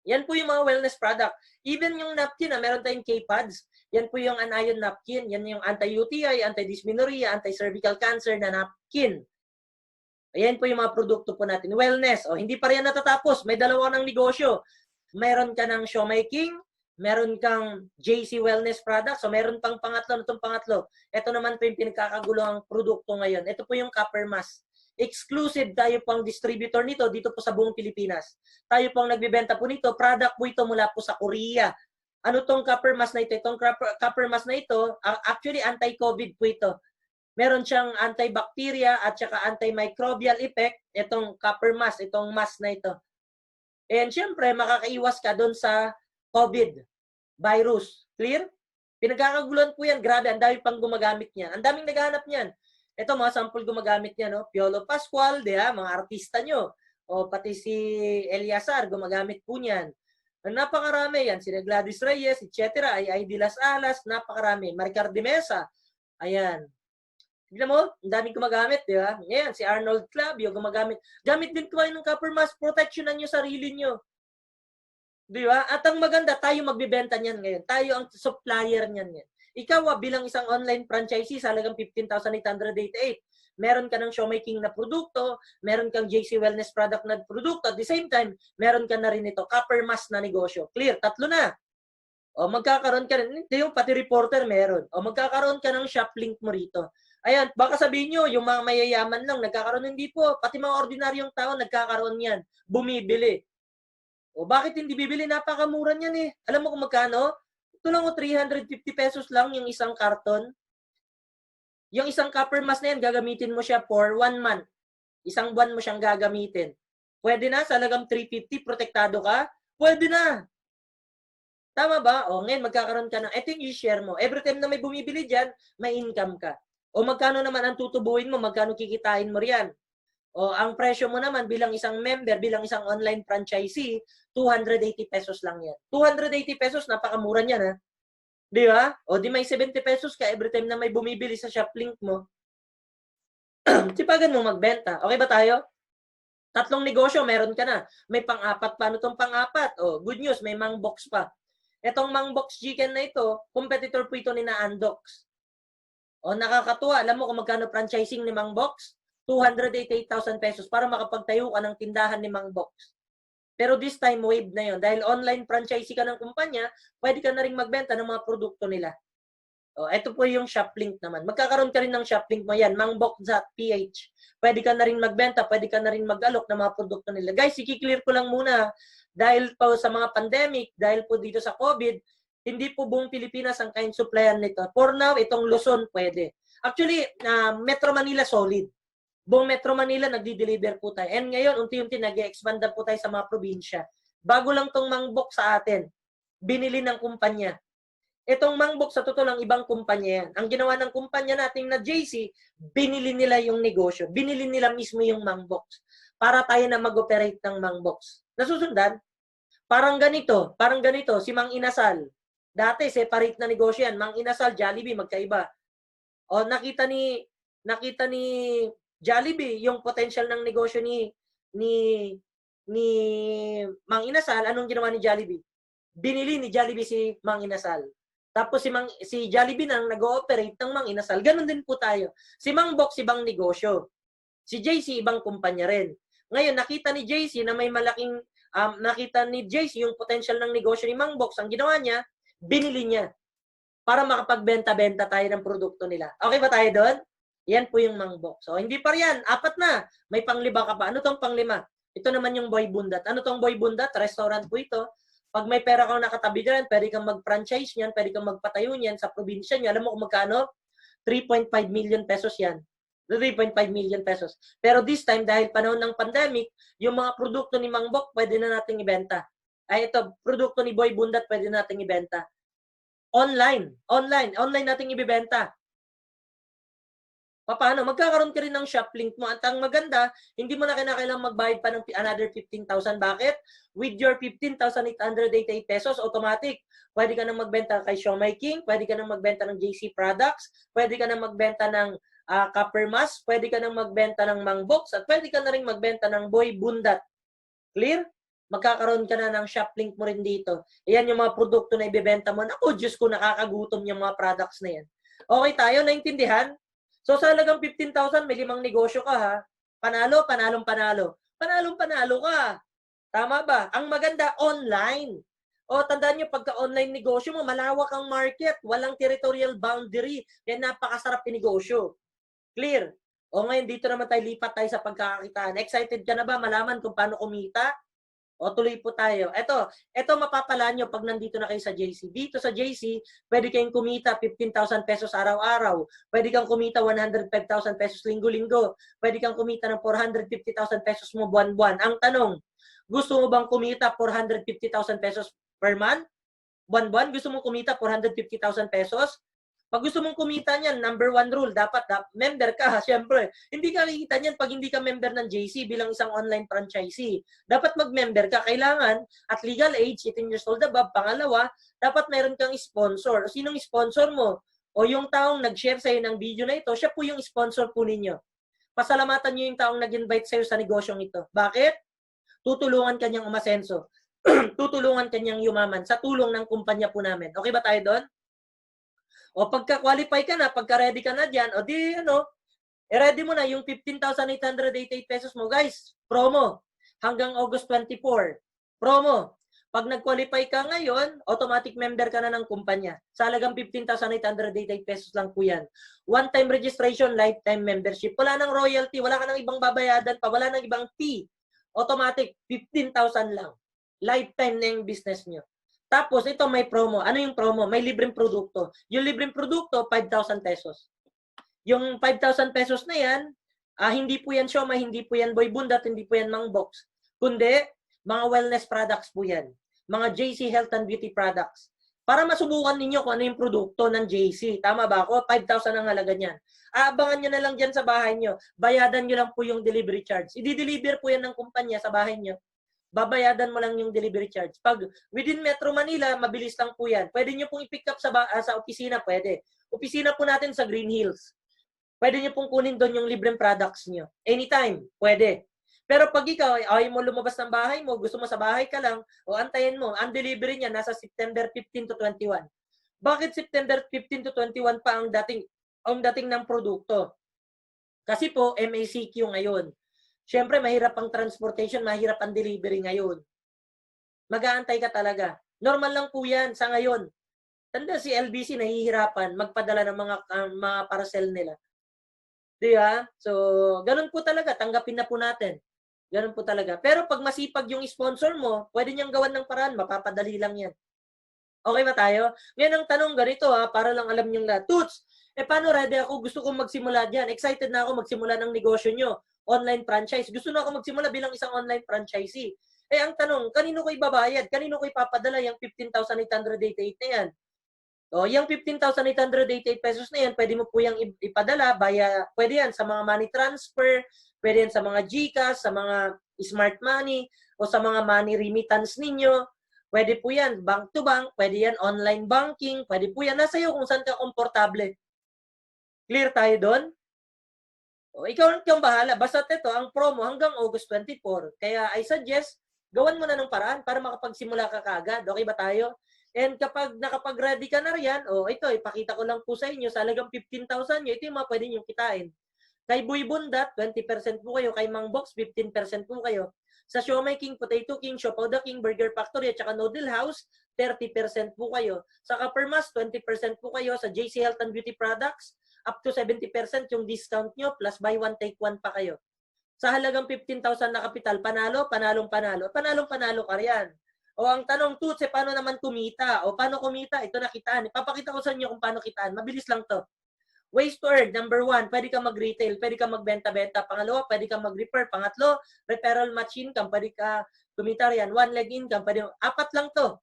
Yan po yung mga wellness product. Even yung napkin, meron tayong K-Pads. Yan po yung anion napkin. Yan yung anti-UTI, anti-dysmenorrhea, anti-cervical cancer na napkin. Ayan po yung mga produkto po natin. Wellness. O, hindi pa rin natatapos. May dalawa ng negosyo. Meron ka ng Siomai King, meron kang JC Wellness Products. So, meron pang pangatlo. Itong pangatlo. Ito naman po yung pinagkakagulong produkto ngayon. Ito po yung Copper Mask. Exclusive tayo pang distributor nito dito po sa buong Pilipinas. Tayo pang nagbibenta po nito. Product po ito mula po sa Korea. Ano tong Copper Mask na ito? Itong Copper Mask na ito, actually anti-COVID po ito. Meron siyang antibacteria at saka antimicrobial effect. Itong Copper Mask, itong mask na ito. And syempre, makakaiwas ka doon sa COVID virus. Clear? Pinagkakaguluhan po yan. Grabe, ang dami pang gumagamit niyan. Ang daming naghahanap niyan. Ito, mga sample gumagamit niya, no? Piolo Pascual, mga artista nyo. O pati si Eliasar, gumagamit po niyan. Napakarami yan. Sina Gladys Reyes, etc. Ay de Las Alas, napakarami. Maricar de Mesa. Ayan. Tignan mo, ang daming gumagamit, di ba? Ngayon, si Arnold Clavio gumagamit. Gamit din kayo ng Copper Mask. Protectionan nyo sarili nyo. Di ba? At ang maganda, tayo magbibenta niyan ngayon. Tayo ang supplier niyan ngayon. Ikaw, bilang isang online franchisee, sa halagang 15,888, meron ka ng Siomai King na produkto, meron kang JC Wellness product na produkto, at the same time, meron ka na rin ito, Copper Mask na negosyo. Clear? Tatlo na. O magkakaroon ka rin, hindi yung pati reporter meron. O magkakaroon ka ng shop link mo rito. Ayan, baka sabihin nyo, yung mga mayayaman lang, nagkakaroon, hindi po. Pati mga ordinaryong tao, nagkakaroon yan. Bumibili. O bakit hindi bibili? Napakamura niyan eh. Alam mo kung magkano? Ito lang 350 pesos lang yung isang karton. Yung isang Copper Mask na yan, gagamitin mo siya for 1 month. Isang buwan mo siyang gagamitin. Pwede na, sa halagang 350, protektado ka? Pwede na. Tama ba? O ngayon, magkakaroon ka ng, ito yung i-share mo. Every time na may bumibili dyan, may income ka. O magkano naman ang tutubuin mo, magkano kikitain mo riyan. O ang presyo mo naman bilang isang member, bilang isang online franchisee, 280 pesos lang yan. 280 pesos, napakamura niyan ha. Di ba? O di may 70 pesos ka every time na may bumibili sa shop link mo. Sipagan mo magbenta. Okay ba tayo? Tatlong negosyo, meron ka na. May pang-apat pa. Ano itong pang-apat? O, good news, may Mangbox pa. Itong Mangbox Chicken na ito, competitor po ito ni Andox. O, nakakatuwa. Alam mo kung magkano franchising ni Mangbox? 288,000 pesos para makapagtayo ka ng tindahan ni Mangbox. Pero this time, wave na yon. Dahil online franchisee ka ng kumpanya, pwede ka na rin magbenta ng mga produkto nila. Ito po yung Shoplink naman. Magkakaroon ka rin ng Shoplink mo yan, mangbok.ph. Pwede ka na rin magbenta, pwede ka na rin mag-alok ng mga produkto nila. Guys, i-clear ko lang muna, dahil po sa mga pandemic, dahil po dito sa COVID, hindi po buong Pilipinas ang kain supplier nito. For now, itong Luzon pwede. Actually, Metro Manila solid. Buong Metro Manila nagdi-deliver po tayo. And ngayon, unti-unti nag-expand po tayo sa mga probinsya. Bago lang tong mangbok sa atin, binili ng kumpanya. Itong mangbok sa totoo lang ibang kumpanya yan. Ang ginawa ng kumpanya natin na JC, binili nila yung negosyo. Binili nila mismo yung mangbok para tayo na mag-operate ng mangbok. Nasusundan? Parang ganito, si Mang Inasal. Dati, separate na negosyo yan. Mang Inasal, Jollibee, magkaiba. O, nakita ni Jollibee yung potential ng negosyo ni Mang Inasal. Anong ginawa ni Jollibee? Binili ni Jollibee si Mang Inasal. Tapos si Jollibee nang nag-ooperate ng Mang Inasal. Ganon din po tayo. Si Mang Box, ibang negosyo. Si JC, ibang kumpanya rin. Ngayon, nakita ni JC na may malaking, nakita ni JC yung potential ng negosyo ni Mang Box. Ang ginawa niya, binili niya para makapagbenta-benta tayo ng produkto nila. Okay ba tayo doon? Yan po yung Mang Box. So, hindi pa yan. 4 na. May panglima ka pa. Ano tong panglima? Ito naman yung Boy Bundat. Ano tong Boy Bundat? Restaurant po ito. Pag may pera kang nakatabi dyan, pwede kang mag-franchise niyan, pwede kang magpatayo niyan sa probinsya niya. Alam mo kung magkano? 3.5 million pesos yan. 3.5 million pesos. Pero this time, dahil panahon ng pandemic, yung mga produkto ni Mang Bok, pwede na nating ibenta. Ay, ito, produkto ni Boy Bundat, pwede nating ibenta. Online nating ibibenta. Paano? Magkakaroon ka rin ng Shoplink mo. At ang maganda, hindi mo na kinakailangang magbayad pa ng another 15,000. Bakit? With your 15,888 pesos, automatic. Pwede ka nang magbenta kay Siomai King, pwede ka nang magbenta ng JC Products, pwede ka nang magbenta ng Copper Mask, pwede ka nang magbenta ng Mang Box, at pwede ka na rin magbenta ng Boy Bundat. Clear? Magkakaroon ka na ng Shoplink mo rin dito. Ayan yung mga produkto na ibebenta mo. Naku, Diyos ko, nakakagutom yung mga products na yan. Okay tayo? Naintindihan? So, sa halagang 15,000, may 5 negosyo ka, ha? Panalo, panalong panalo. Panalong panalo ka. Tama ba? Ang maganda, online. O, tandaan nyo, pagka online negosyo mo, malawak ang market. Walang territorial boundary. Kaya napakasarap yung negosyo. Clear? O, ngayon, dito naman tayo, lipat tayo sa pagkakakitaan. Excited ka na ba malaman kung paano kumita? O, tuloy po tayo. Ito mapapala nyo pag nandito na kayo sa JC. Dito sa JC, pwede kayong kumita 15,000 pesos araw-araw. Pwede kang kumita 105,000 pesos linggo-linggo. Pwede kang kumita ng 450,000 pesos mo buwan-buwan. Ang tanong, gusto mo bang kumita 450,000 pesos per month? Buwan-buwan, gusto mo kumita 450,000 pesos? Pag gusto mong kumita niyan, number 1 rule, dapat member ka, syempre. Hindi ka kikita niyan pag hindi ka member ng JC bilang isang online franchisee. Dapat mag-member ka. Kailangan at legal age, 18 years old above. Pangalawa, dapat mayroon kang sponsor. Sinong sponsor mo? O yung taong nag-share sa'yo ng video na ito, siya po yung sponsor po ninyo. Pasalamatan niyo yung taong nag-invite sa'yo sa negosyong ito. Bakit? Tutulungan kanyang umasenso. Tutulungan kanyang yumaman sa tulong ng kumpanya po namin. Okay ba tayo doon? O pagka-qualify ka na, pagka-ready ka na dyan, o di ready mo na yung 15,888 pesos mo. Guys, promo. Hanggang August 24. Promo. Pag nag-qualify ka ngayon, automatic member ka na ng kumpanya. Sa halagang 15,888 pesos lang po yan. One-time registration, lifetime membership. Wala nang royalty, wala ka nang ibang babayadan pa, wala nang ibang fee. Automatic, 15,000 lang. Lifetime na yung business nyo. Tapos, ito may promo. Ano yung promo? May libreng produkto. Yung libreng produkto, 5,000 pesos. Yung 5,000 pesos na yan, hindi po yan Siomai, hindi po yan Boy Bundat, hindi po yan Mang Box. Kundi, mga wellness products po yan. Mga JC Health and Beauty products. Para masubukan ninyo kung ano yung produkto ng JC. Tama ba ako? 5,000 ang halaga niyan. Aabangan nyo na lang dyan sa bahay nyo. Bayadan nyo lang po yung delivery charge. I-deliver po yan ng kumpanya sa bahay nyo. Babayadan mo lang yung delivery charge. Pag within Metro Manila, mabilis lang po yan. Pwede nyo pong i-pick up sa opisina, pwede. Opisina po natin sa Green Hills. Pwede nyo pong kunin doon yung libreng products nyo. Anytime, pwede. Pero pag ikaw, ayaw mo lumabas ng bahay mo, gusto mo sa bahay ka lang, o antayin mo, ang delivery niya nasa September 15 to 21. Bakit September 15 to 21 pa ang dating ng produkto? Kasi po, MACQ ngayon. Siyempre, mahirap ang transportation, mahirap ang delivery ngayon. Mag-aantay ka talaga. Normal lang po yan sa ngayon. Tanda si LBC nahihirapan magpadala ng mga parcel nila. Di ba? So, ganun po talaga. Tanggapin na po natin. Ganun po talaga. Pero pag masipag yung sponsor mo, pwede niyang gawan ng paraan. Mapapadali lang yan. Okay ba tayo? Ngayon ang tanong ganito para lang alam niyong lahat. Toots, paano ready ako? Gusto kong magsimula dyan. Excited na ako magsimula ng negosyo nyo. Online franchise. Gusto na ako magsimula bilang isang online franchisee. Ang tanong, kanino ko ibabayad? Kanino ko ipapadala yung 15,888 na yan? Yung 15,888 pesos na yan, pwede mo po yung ipadala pwede yan sa mga money transfer, pwede yan sa mga GCash, sa mga smart money, o sa mga money remittance ninyo. Pwede po yan bank to bank, pwede yan online banking, pwede po yan. Nasa iyo kung saan ka komportable. Clear tayo doon? Ikaw ang bahala. Basta ito, ang promo hanggang August 24. Kaya I suggest, gawan mo na ng paraan para makapagsimula ka kaagad. Okay ba tayo? And kapag nakapag-ready ka na riyan, ito, ipakita ko lang po sa inyo, sa halagang 15,000 nyo, ito yung mga pwede nyo kitain. Kay Boy Bundat, 20% po kayo. Kay Mang Box, 15% po kayo. Sa Siomai King, Potato King, Siopaw the King, Burger Factory, at saka Noodle House, 30% po kayo. Sa Kapermas, 20% po kayo. Sa JC Health and Beauty Products, up to 70% yung discount nyo, plus buy one, take one pa kayo. Sa halagang 15,000 na kapital, panalo, panalong-panalo. Panalong-panalo ka riyan. Ang tanong, Toots, paano naman kumita? Paano kumita? Ito na kitaan. Papakita ko sa inyo kung paano kitaan. Mabilis lang to. Ways to earn. Number 1, pwede ka mag-retail. Pwede ka magbenta-benta. Pangalawa, pwede ka mag-refer. Pangatlo, referral match income. Pwede ka kumita riyan. One leg income. Pwede. 4 lang to.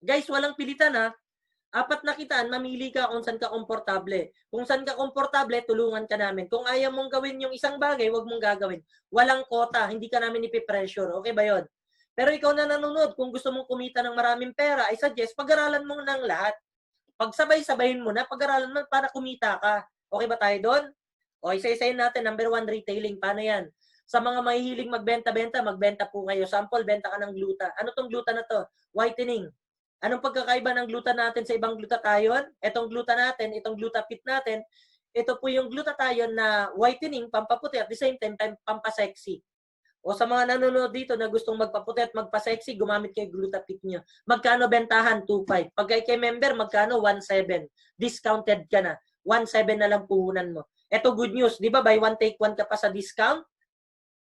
Guys, walang pilitan ha. 4 na kitaan, mamili ka kung saan ka komportable. Kung saan ka komportable, tulungan ka namin. Kung ayaw mong gawin yung isang bagay, huwag mong gagawin. Walang kota. Hindi ka namin ipipressure. Okay ba yun? Pero ikaw na nanonood, kung gusto mong kumita ng maraming pera, I suggest, pag-aralan mo ng lahat. Pagsabay-sabayin mo na, pag-aralan mo para kumita ka. Okay ba tayo doon? Isa-isayin natin. Number 1, retailing. Paano yan? Sa mga mahihiling magbenta-benta, magbenta po kayo. Sample, benta ka ng gluta. Ano tong gluta na to? Whitening. Anong pagkakaiba ng gluta natin sa ibang glutathione? Itong gluta natin, itong glutapit natin, ito po yung glutathione na whitening, pampaputi, at the same time, pampasexy. Sa mga nanonood dito na gustong magpaputi at magpa-sexy, gumamit kayo glutapit nyo. Magkano bentahan? 2.5. Pag kay member, magkano? 1.7. Discounted ka na. 1.7 na lang puhunan mo. Ito good news. Di ba? Buy one, take one ka pa sa discount?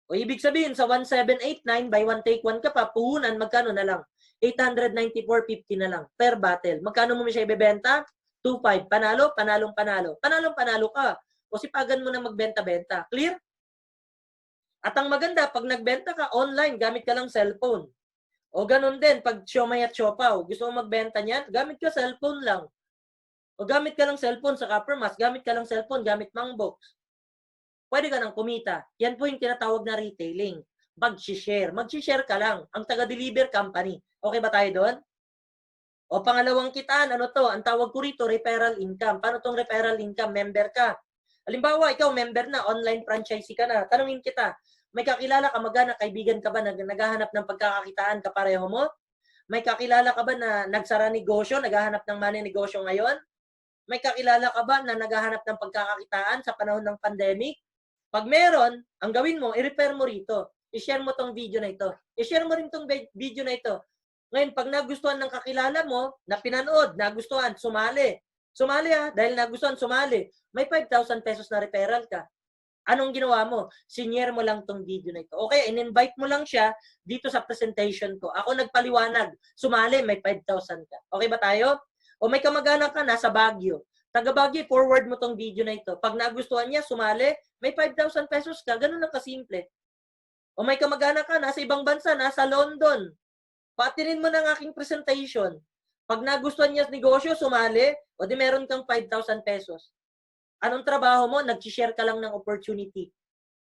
Ibig sabihin, sa 1.789, buy one, take one ka pa, puhunan, magkano na lang? 894.50 na lang per bottle. Magkano mo siya ibebenta? 2.5. Panalo, panalong-panalo. Panalong-panalo ka. Sipagan mo na magbenta-benta. Clear? At ang maganda, pag nagbenta ka online, gamit ka lang cellphone. Ganun din, pag siomai at siopaw, gusto mo magbenta niyan, gamit ka cellphone lang. Gamit ka lang cellphone sa Kapermas, gamit ka lang cellphone, gamit Mang Box. Pwede ka nang kumita. Yan po yung tinatawag na retailing. Mag-share. Mag-share ka lang. Ang taga-deliver company. Okay ba tayo doon? Pangalawang kitaan, ano to? Ang tawag ko rito, referral income. Paano tong referral income? Member ka. Halimbawa, ikaw member na, online franchisee ka na. Tanungin kita, may kakilala ka, mag-anak, kaibigan ka ba na naghahanap ng pagkakakitaan kapareho mo? May kakilala ka ba na nagsara negosyo, naghahanap ng money negosyo ngayon? May kakilala ka ba na naghahanap ng pagkakakitaan sa panahon ng pandemic? Pag meron, ang gawin mo, i-refer mo rito. I-share mo tong video na ito. I-share mo rin tong video na ito. Ngayon, pag nagustuhan ng kakilala mo, na pinanood, nagustuhan, sumali. Sumali dahil nagustuhan, sumali. May 5,000 pesos na referral ka. Anong ginawa mo? Sinyer mo lang tong video na ito. Okay, in-invite mo lang siya dito sa presentation ko. Ako nagpaliwanag. Sumali, may 5,000 ka. Okay ba tayo? May kamag-anak ka, nasa Baguio. Taga Baguio, forward mo tong video na ito. Pag nagustuhan niya, sumali, may 5,000 pesos ka. Ganun lang kasimple. May kamag-anak ka, nasa ibang bansa, nasa London. Patinin mo ng aking presentation. Pag nagustuhan niya sa negosyo, sumali, di meron kang 5,000 pesos. Anong trabaho mo? Nag-share ka lang ng opportunity.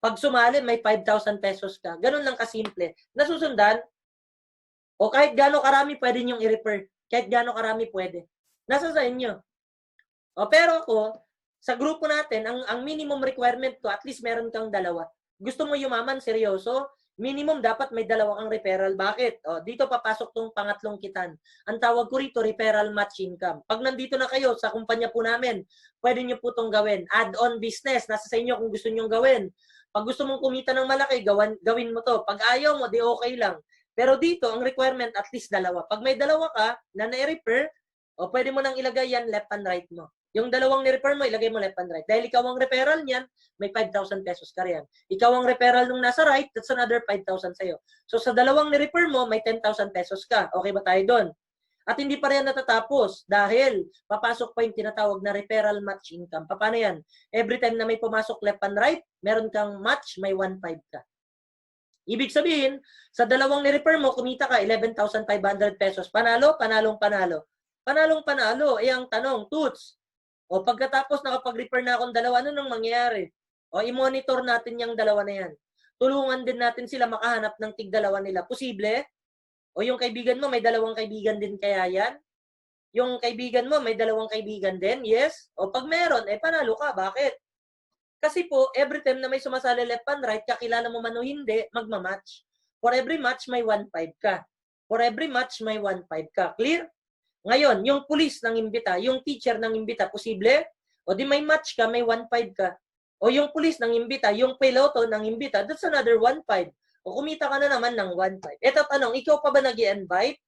Pag sumali, may 5,000 pesos ka. Ganun lang kasimple. Nasusundan? Kahit gaano karami pwede niyong i-refer. Kahit gaano karami pwede. Nasa sa inyo. Pero ako, sa grupo natin, ang minimum requirement ko, at least meron kang 2. Gusto mo yumaman, seryoso? Minimum dapat may 2 kang referral. Bakit? Dito papasok tong pangatlong kitaan. Ang tawag ko rito, referral match income. Pag nandito na kayo sa kumpanya po namin, pwede nyo po itong gawin. Add-on business, nasa sa inyo kung gusto nyo gawin. Pag gusto mong kumita ng malaki, gawin mo to. Pag ayaw mo, di okay lang. Pero dito, ang requirement, at least dalawa. Pag may dalawa ka na na-refer, o pwede mo nang ilagay yan left and right mo. Yung dalawang ni-refer mo, ilagay mo left and right. Dahil ikaw ang referral niyan, may 5,000 pesos ka riyan. Ikaw ang referral nung nasa right, that's another 5,000 sa'yo. So sa dalawang ni-refer mo, may 10,000 pesos ka. Okay ba tayo doon? At hindi pa rin natatapos dahil papasok pa yung tinatawag na referral match income. Paano yan? Every time na may pumasok left and right, meron kang match, may 1.5 ka. Ibig sabihin, sa dalawang ni-refer mo, kumita ka 11,500 pesos. Panalo, panalong panalo. Panalong panalo. Eh ang tanong, Toots, o pagkatapos nakapag-refer na akong dalawa, ano nang mangyayari? O i-monitor natin yung dalawa na yan. Tulungan din natin sila makahanap ng tig-dalawa nila. Posible? O yung kaibigan mo, may dalawang kaibigan din kaya yan? Yung kaibigan mo, may dalawang kaibigan din? Yes? O pag meron, eh panalo ka. Bakit? Kasi po, every time na may sumasali left and right, kakilala mo man o hindi, magmamatch. For every match, may 1.5 ka. For every match, may 1.5 ka. Clear? Ngayon, yung police ng imbita, yung teacher ng imbita, posible? O di may match ka, may 1.5 ka. O yung police ng imbita, yung piloto ng imbita, that's another 1.5. O kumita ka na naman ng 1.5. Eto tanong, ikaw pa ba nag-i-invite?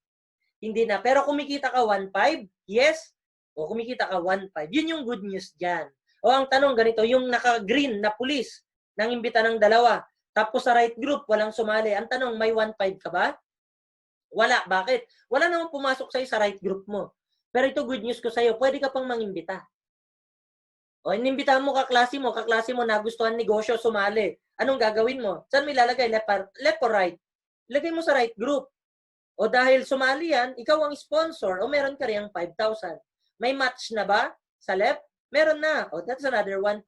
Hindi na. Pero kumikita ka 1.5? Yes? O kumikita ka 1.5. Yun yung good news dyan. O ang tanong ganito, yung naka-green na police ng imbita ng dalawa, tapos sa right group, walang sumali. Ang tanong, may 1.5 ka ba? Wala. Bakit? Wala namang pumasok sa'yo sa right group mo. Pero ito good news ko sa'yo, pwede ka pang mangimbita. O inimbitahan mo kaklase mo nagustuhan negosyo, sumali. Anong gagawin mo? Saan mo ilalagay? Left or right? Ilagay mo sa right group. O dahil sumali yan, ikaw ang sponsor o meron ka rin 5,000. May match na ba sa left? Meron na. O that's another 1.5.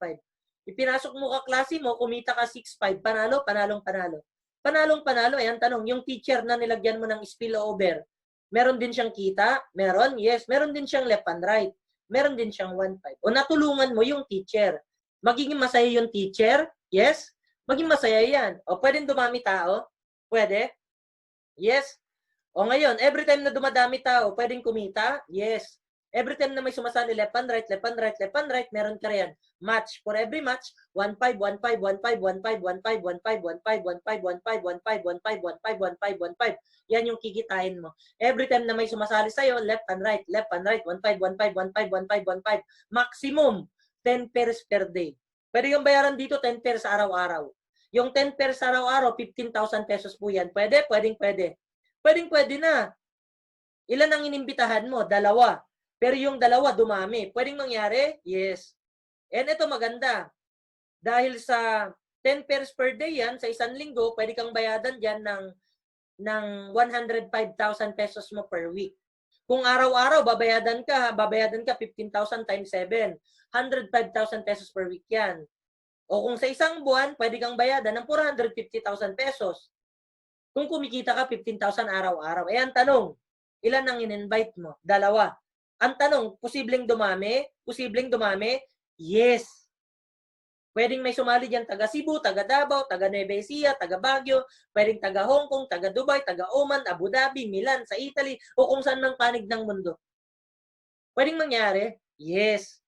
Ipinasok mo kaklase mo, kumita ka 6.5. Panalo, panalong panalo. Panalong panalo, ang tanong, yung teacher na nilagyan mo ng spillover, meron din siyang kita? Meron? Yes. Meron din siyang left and right. Meron din siyang 1.5. O natulungan mo yung teacher. Magiging masaya yung teacher? Yes. Maging masaya yan. O pwedeng dumami tao? Pwede? Yes. O ngayon, every time na dumadami tao, pwedeng kumita? Yes. Every time na may sumasali left and right, left and right, left and right, meron ka rin. Match. For every match, 1.5, 1.5, 1.5, 1.5, 1.5, 1.5, 1.5, 1.5, 1.5, 1.5, 1.5, 1.5, 1.5, 1.5. Yan yung kikitain mo. Every time na may sumasali sa'yo, left and right, 1.5, 1.5, 1.5, 1.5, 1.5. Maximum, 10 pairs per day. Pwede yung bayaran dito, 10 pairs araw-araw. Yung 10 pairs araw-araw, 15,000 pesos po yan. Pwede? Pwede. Pwede na. Ilan ang inimbitahan mo? Dalawa. Pero yung dalawa, dumami. Pwedeng mangyari? Yes. And ito maganda. Dahil sa 10 pairs per day yan, sa isang linggo, pwede kang bayadan dyan ng 105,000 pesos mo per week. Kung araw-araw, babayadan ka 15,000 times 7. 105,000 pesos per week yan. O kung sa isang buwan, pwede kang bayadan ng 450,000 pesos. Kung kumikita ka 15,000 araw-araw. Eh, ang tanong, ilan ang in-invite mo? Dalawa. Ang tanong, posibleng dumami? Posibleng dumami? Yes. Pwedeng may sumali dyan taga Cebu, taga Davao, taga Nueva Ecija, taga Baguio, pwedeng taga Hong Kong, taga Dubai, taga Oman, Abu Dhabi, Milan, sa Italy, o kung saan mang panig ng mundo. Pwedeng mangyari? Yes.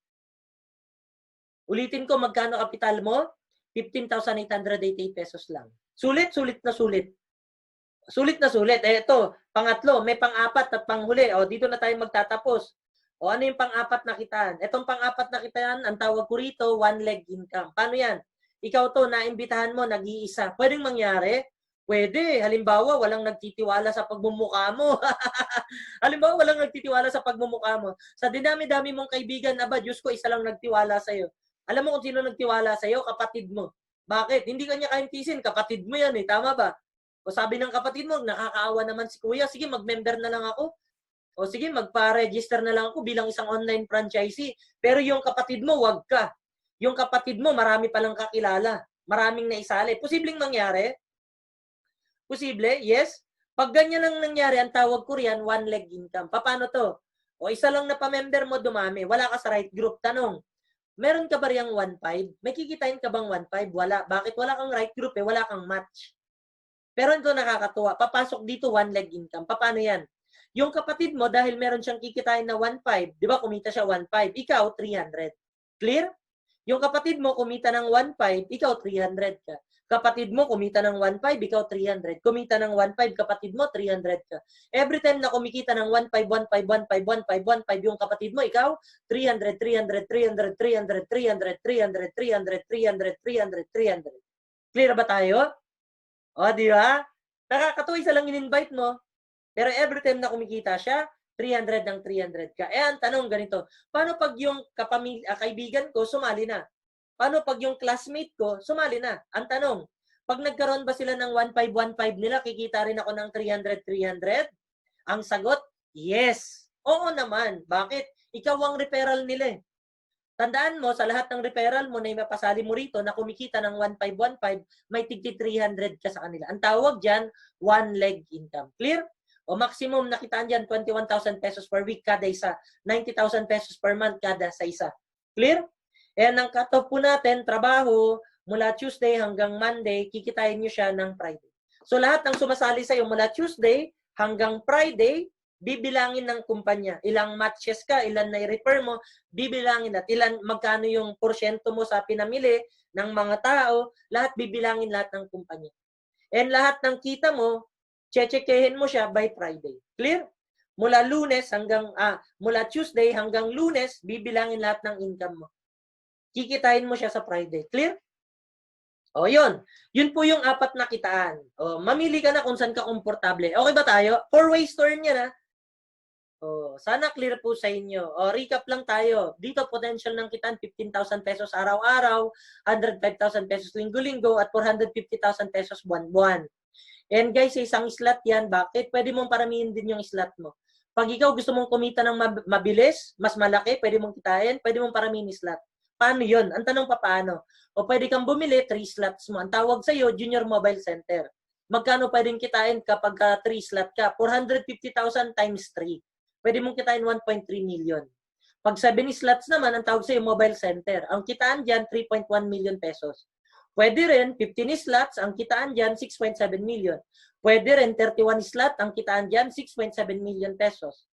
Ulitin ko, magkano kapital mo? 15,888 pesos lang. Sulit na sulit. Sulit na sulit. Eh, ito, pangatlo, may pang-apat at panghuli. O, dito na tayo magtatapos. O, ano yung pang-apat na kitaan? Itong pang-apat na kitaan, ang tawag ko rito, one-leg income. Paano yan? Ikaw to, naimbitahan mo, nag-iisa. Pwedeng mangyari? Pwede. Halimbawa, walang nagtitiwala sa pagmumukha mo. Halimbawa, walang nagtitiwala sa pagmumukha mo. Sa dinami-dami mong kaibigan, aba, Diyos ko, isa lang nagtiwala sa'yo. Alam mo kung sino nagtiwala sa'yo? Kapatid mo. Bakit? Hindi ka niya kaintisin. Kapatid mo yan eh. Tama ba? O sabi ng kapatid mo, nakakaawa naman si kuya, sige mag-member na lang ako. O sige, magpa-register na lang ako bilang isang online franchisee. Pero yung kapatid mo, wag ka. Yung kapatid mo, marami palang kakilala. Maraming naisali. Posibleng mangyari? Posible? Yes? Pag ganyan ang nangyari, ang tawag ko riyan, one-leg income. Paano to? O isa lang na pa-member mo dumami, wala ka sa right group. Tanong, meron ka ba riyang 1.5? May kikitain ka bang 1.5? Wala. Bakit? Wala kang right group eh, wala kang match. Pero ito nakakatuwa. Papasok dito one-leg income. Paano yan? Yung kapatid mo, dahil meron siyang kikitain na 1.5, di ba kumita siya 1.5, ikaw 300. Clear? Yung kapatid mo kumita ng 1.5, ikaw 300 ka. Kapatid mo, kumita ng 1.5, ikaw 300. Kumita ng 1.5, kapatid mo, 300 ka. Every time na kumikita ng 1.5, 1.5, 1.5, 1.5, 1.5 yung kapatid mo, ikaw, 300, 300, 300, 300, 300, 300, 300, 300, 300, 300. Clear ba tayo? O, di ba? Nakakatuwa, isa lang in-invite mo. Pero every time na kumikita siya, 300 ng 300 ka. Ang tanong ganito, paano pag yung kaibigan ko sumali na? Paano pag yung classmate ko sumali na? Ang tanong, pag nagkaroon ba sila ng 1.5, 1.5 nila, kikita rin ako ng 300, 300? Ang sagot, yes. Oo naman. Bakit? Ikaw ang referral nila eh. Tandaan mo, sa lahat ng referral mo na mapasali mo rito na kumikita ng 1.5, 1.5, may tigti 300 ka sa kanila. Ang tawag dyan, one leg income. Clear? O maximum nakitaan dyan, 21,000 pesos per week kada isa. 90,000 pesos per month kada sa isa. Clear? Ang cut-off po natin, trabaho, mula Tuesday hanggang Monday, kikitain nyo siya ng Friday. So lahat ng sumasali sa'yo mula Tuesday hanggang Friday, bibilangin ng kumpanya. Ilang matches ka, ilan na-refer mo, bibilangin at ilan, magkano yung porsyento mo sa pinamili ng mga tao, lahat bibilangin lahat ng kumpanya. And lahat ng kita mo, checkehin mo siya by Friday. Clear? Mula Tuesday hanggang Lunes, bibilangin lahat ng income mo. Kikitain mo siya sa Friday. Clear? O, yun. Yun po yung 4 na kitaan. O, mamili ka na kung saan ka komportable. Okay ba tayo? 4 ways to earn yan, ha? O, sana clear po sa inyo. O, recap lang tayo. Dito, potential ng kitaan, 15,000 pesos araw-araw, 105,000 pesos linggo-linggo, at 450,000 pesos buwan-buwan. And guys, isang slot yan. Bakit? Pwede mong paramihin din yung slot mo. Pag ikaw gusto mong kumita ng mabilis, mas malaki, pwede mong kitain, pwede mong paramihin slot. Paano yun? Ang tanong pa paano? O pwede kang bumili, 3 slots mo. Ang tawag sa'yo, Junior Mobile Center. Magkano pwedeng kitain kapag 3 slot ka? 450,000 times 3. Pwede mong kitain 1.3 million. Pag 7 slots naman, ang tawag sa'yo, Mobile Center. Ang kitaan dyan, 3.1 million pesos. Pwede rin, 15 slots, ang kitaan dyan, 6.7 million. Pwede rin, 31 slot, ang kitaan dyan, 6.7 million pesos.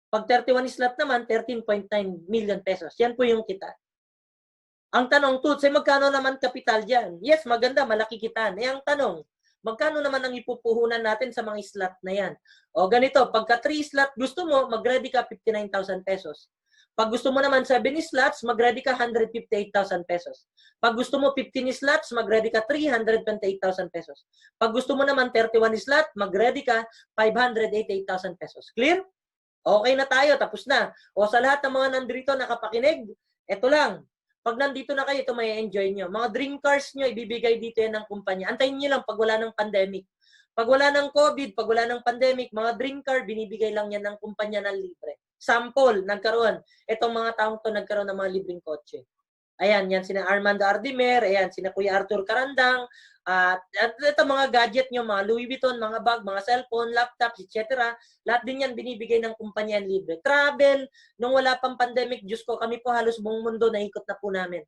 Pag 31 slot naman, 13.9 million pesos. Yan po yung kita. Ang tanong, Toots, magkano naman kapital dyan? Yes, maganda, malaki kitaan. Ang tanong, magkano naman ang ipupuhunan natin sa mga slot na yan? O ganito, pagka 3 slot gusto mo, mag-ready ka 59,000 pesos. Pag gusto mo naman 7 slots, mag-ready ka 158,000 pesos. Pag gusto mo 15 slots, mag-ready ka 328,000 pesos. Pag gusto mo naman 31 slot, mag-ready ka 588,000 pesos. Clear? Okay na tayo, tapos na. O sa lahat ng mga nandito nakapakinig, eto lang. Pag nandito na kayo, ito may enjoy nyo. Mga dream cars nyo, ibibigay dito yan ng kumpanya. Antayin nyo lang pag wala ng pandemic. Pag wala ng COVID, pag wala ng pandemic, mga dream car, binibigay lang yan ng kumpanya ng libre. Sample, nagkaroon. Itong mga taong to nagkaroon ng mga libreng kotse. Ayan, yan sina Armando Ardimer, ayan, sina Kuya Arthur Carandang, at ito mga gadget nyo, mga Louis Vuitton, mga bag, mga cellphone, laptops, etc. Lahat din yan binibigay ng kumpanya libre. Travel, nung wala pang pandemic, Diyos ko, kami po halos buong mundo naikot na po namin.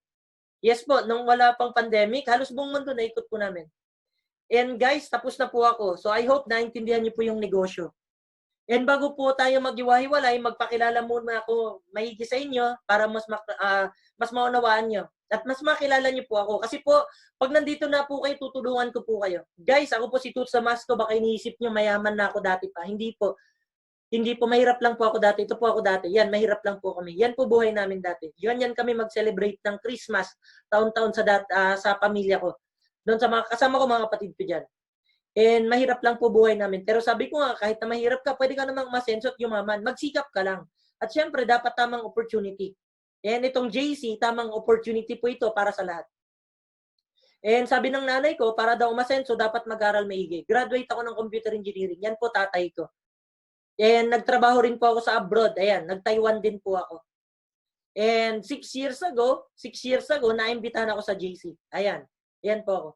Yes po, nung wala pang pandemic, halos buong mundo naikot po namin. And guys, tapos na po ako. So I hope naintindihan niyo po yung negosyo. And bago po tayo maghiwa-hiwalay, magpakilala muna ako maigi sa inyo para mas maunawaan nyo. At mas makilala nyo po ako. Kasi po, pag nandito na po kayo, tutulungan ko po kayo. Guys, ako po si Toots Damasco. Baka iniisip nyo, mayaman na ako dati pa. Hindi po. Hindi po, mahirap lang po ako dati. Ito po ako dati. Yan, mahirap lang po kami. Yan po buhay namin dati. Yan kami mag-celebrate ng Christmas taon-taon sa pamilya ko. Doon sa mga kasama ko, mga kapatid ko dyan. And mahirap lang po buhay namin. Pero sabi ko nga, kahit na mahirap ka, pwede ka namang masenso at yumaman. Magsikap ka lang. At syempre, dapat tamang opportunity. And itong JC, tamang opportunity po ito para sa lahat. And sabi ng nanay ko, para daw masenso, dapat mag-aral maigi. Graduate ako ng computer engineering. Yan po tatay ko. And nagtrabaho rin po ako sa abroad. Ayan, nag-Taiwan din po ako. And 6 years ago, naimbitahan ako sa JC. Ayan, yan po ako.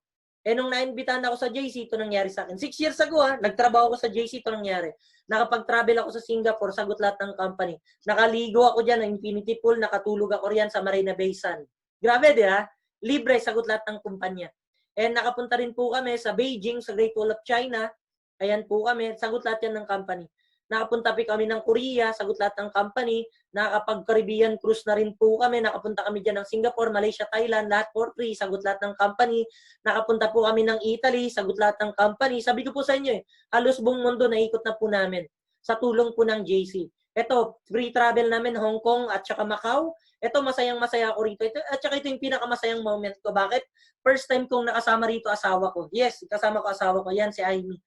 Nung naimbitahan ako sa JC, ito nangyari sa akin. 6 years ago, nagtrabaho ako sa JC, ito nangyari. Nakapag-travel ako sa Singapore, sagot lahat ng company. Nakaligo ako dyan ng infinity pool, nakatulog ako riyan sa Marina Bay Sand. Grabe, di ha? Libre, sagot lahat ng kumpanya. And nakapunta rin po kami sa Beijing, sa Great Wall of China. Ayan po kami, sagot lahat yan ng company. nakapunta pa kami ng Korea, sagot lahat ng company, nakakapag-Caribbean cruise na rin po kami, nakapunta kami dyan ng Singapore, Malaysia, Thailand, lahat for free, sagot lahat ng company, nakapunta po kami ng Italy, sagot lahat ng company. Sabi ko po sa inyo halos buong mundo naikot na po namin sa tulong po ng JC. Ito, free travel namin Hong Kong at saka Macau. Ito, masayang-masaya ako rito. At saka ito yung pinakamasayang moment ko. Bakit? First time kong nakasama rito asawa ko. Yes, kasama ko asawa ko. Yan, si Amy.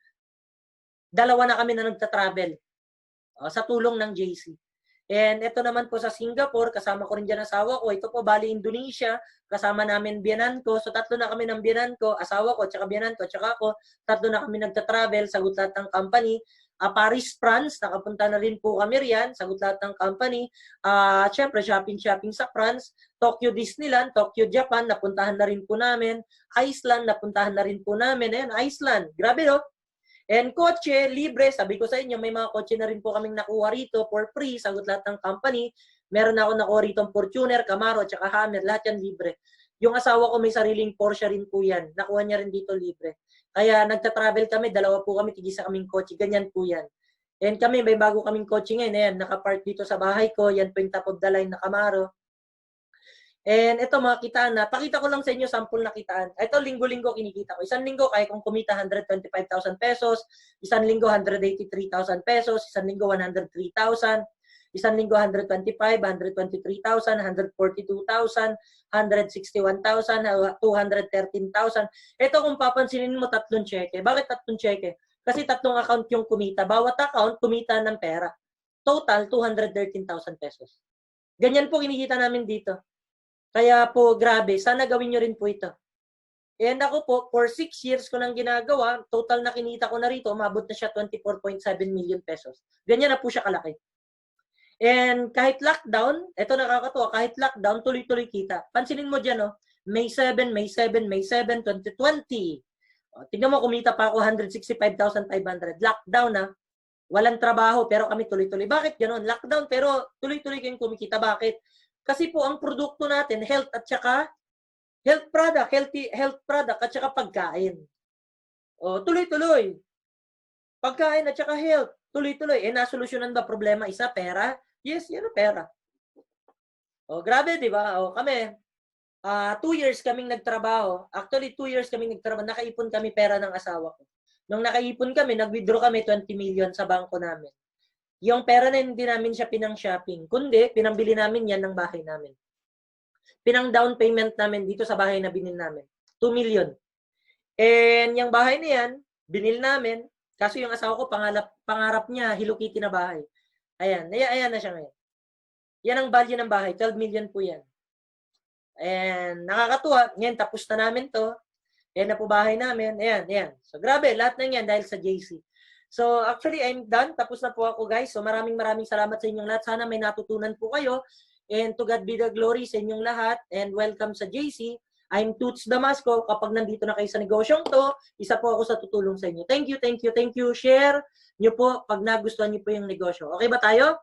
Dalawa na kami na nagta-travel sa tulong ng JC. And ito naman po sa Singapore, kasama ko rin dyan asawa ko. Ito po, Bali, Indonesia, kasama namin biyanan ko. So, tatlo na kami ng biyanan ko, asawa ko, tsaka biyanan ko, tsaka ako. Tatlo na kami nagta-travel, sagot lahat ng company. Paris, France, nakapunta na rin po kami riyan, sagot lahat ng company. Siyempre, shopping sa France. Tokyo Disneyland, Tokyo Japan, napuntahan na rin po namin. Iceland, napuntahan na rin po namin. Ayan, Iceland. Grabe, no? And kotse, libre. Sabi ko sa inyo, may mga kotse na rin po kaming nakuha rito for free, sagot lahat ng company. Meron na ako nakuha rito Fortuner, Camaro, at saka Hammer. Lahat yan libre. Yung asawa ko may sariling Porsche rin po yan. Nakuha niya rin dito libre. Kaya nagta-travel kami, dalawa po kami, tigisa kaming kotse. Ganyan po yan. And kami, may bago kaming kotse ngayon. Ayan, nakapark dito sa bahay ko. Yan po yung top of the line na Camaro. And ito mga kitaan na, pakita ko lang sa inyo sample na kitaan. Ito linggo-linggo kinikita ko. Isang linggo kaya kong kumita 125,000 pesos, isang linggo 183,000 pesos, isang linggo 103,000, isang linggo 125, 123,000, 142,000, 161,000, 213,000. Ito kung papansinin mo tatlong cheque. Bakit tatlong cheque? Kasi tatlong account yung kumita. Bawat account kumita ng pera. Total 213,000 pesos. Ganyan po kinikita namin dito. Kaya po, grabe. Sana gawin nyo rin po ito. And ako po, for 6 years ko nang ginagawa, total na kinita ko na rito, umabot na siya 24.7 million pesos. Ganyan na po siya kalaki. And kahit lockdown, ito nakakatuwa, kahit lockdown, tuloy-tuloy kita. Pansinin mo dyan, May 7, May 7, May 7, 2020. Tingnan mo, kumita pa ako 165,500. Lockdown na. Walang trabaho, pero kami tuloy-tuloy. Bakit ganoon? Lockdown, pero tuloy-tuloy kayong kumikita. Bakit? Kasi po ang produkto natin, health at saka health product, health product at saka pagkain. Tuloy-tuloy. Pagkain at saka health, tuloy-tuloy. Nasolusyonan ba problema isa? Pera? Yes, yan ang pera. Grabe, di ba? Kami, 2 years kaming nagtrabaho. Actually, 2 years kaming nagtrabaho. Nakaipon kami pera ng asawa ko. Nung nakaipon kami, nag-withdraw kami 20 million sa bangko namin. Yung pera na hindi namin siya pinang-shopping, kundi pinambili namin yan ng bahay namin. Pinang-down payment namin dito sa bahay na binil namin. 2 million. And yung bahay na yan, binil namin. Kaso yung asawa ko, pangarap niya, Hello Kitty na bahay. Ayan na siya ngayon. Yan ang value ng bahay. 12 million po yan. And nakakatuwa. Ngayon, tapos na namin to. Yan na po bahay namin. Ayan. So, grabe. Lahat na yan dahil sa JC. So, actually, I'm done. Tapos na po ako, guys. So, maraming salamat sa inyong lahat. Sana may natutunan po kayo. And to God be the glory sa inyong lahat. And welcome sa JC. I'm Toots Damasco. Kapag nandito na kayo sa negosyong to, isa po ako sa tutulong sa inyo. Thank you. Share nyo po pag nagustuhan nyo po yung negosyo. Okay ba tayo?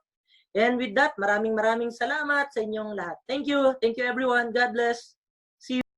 And with that, maraming salamat sa inyong lahat. Thank you everyone. God bless.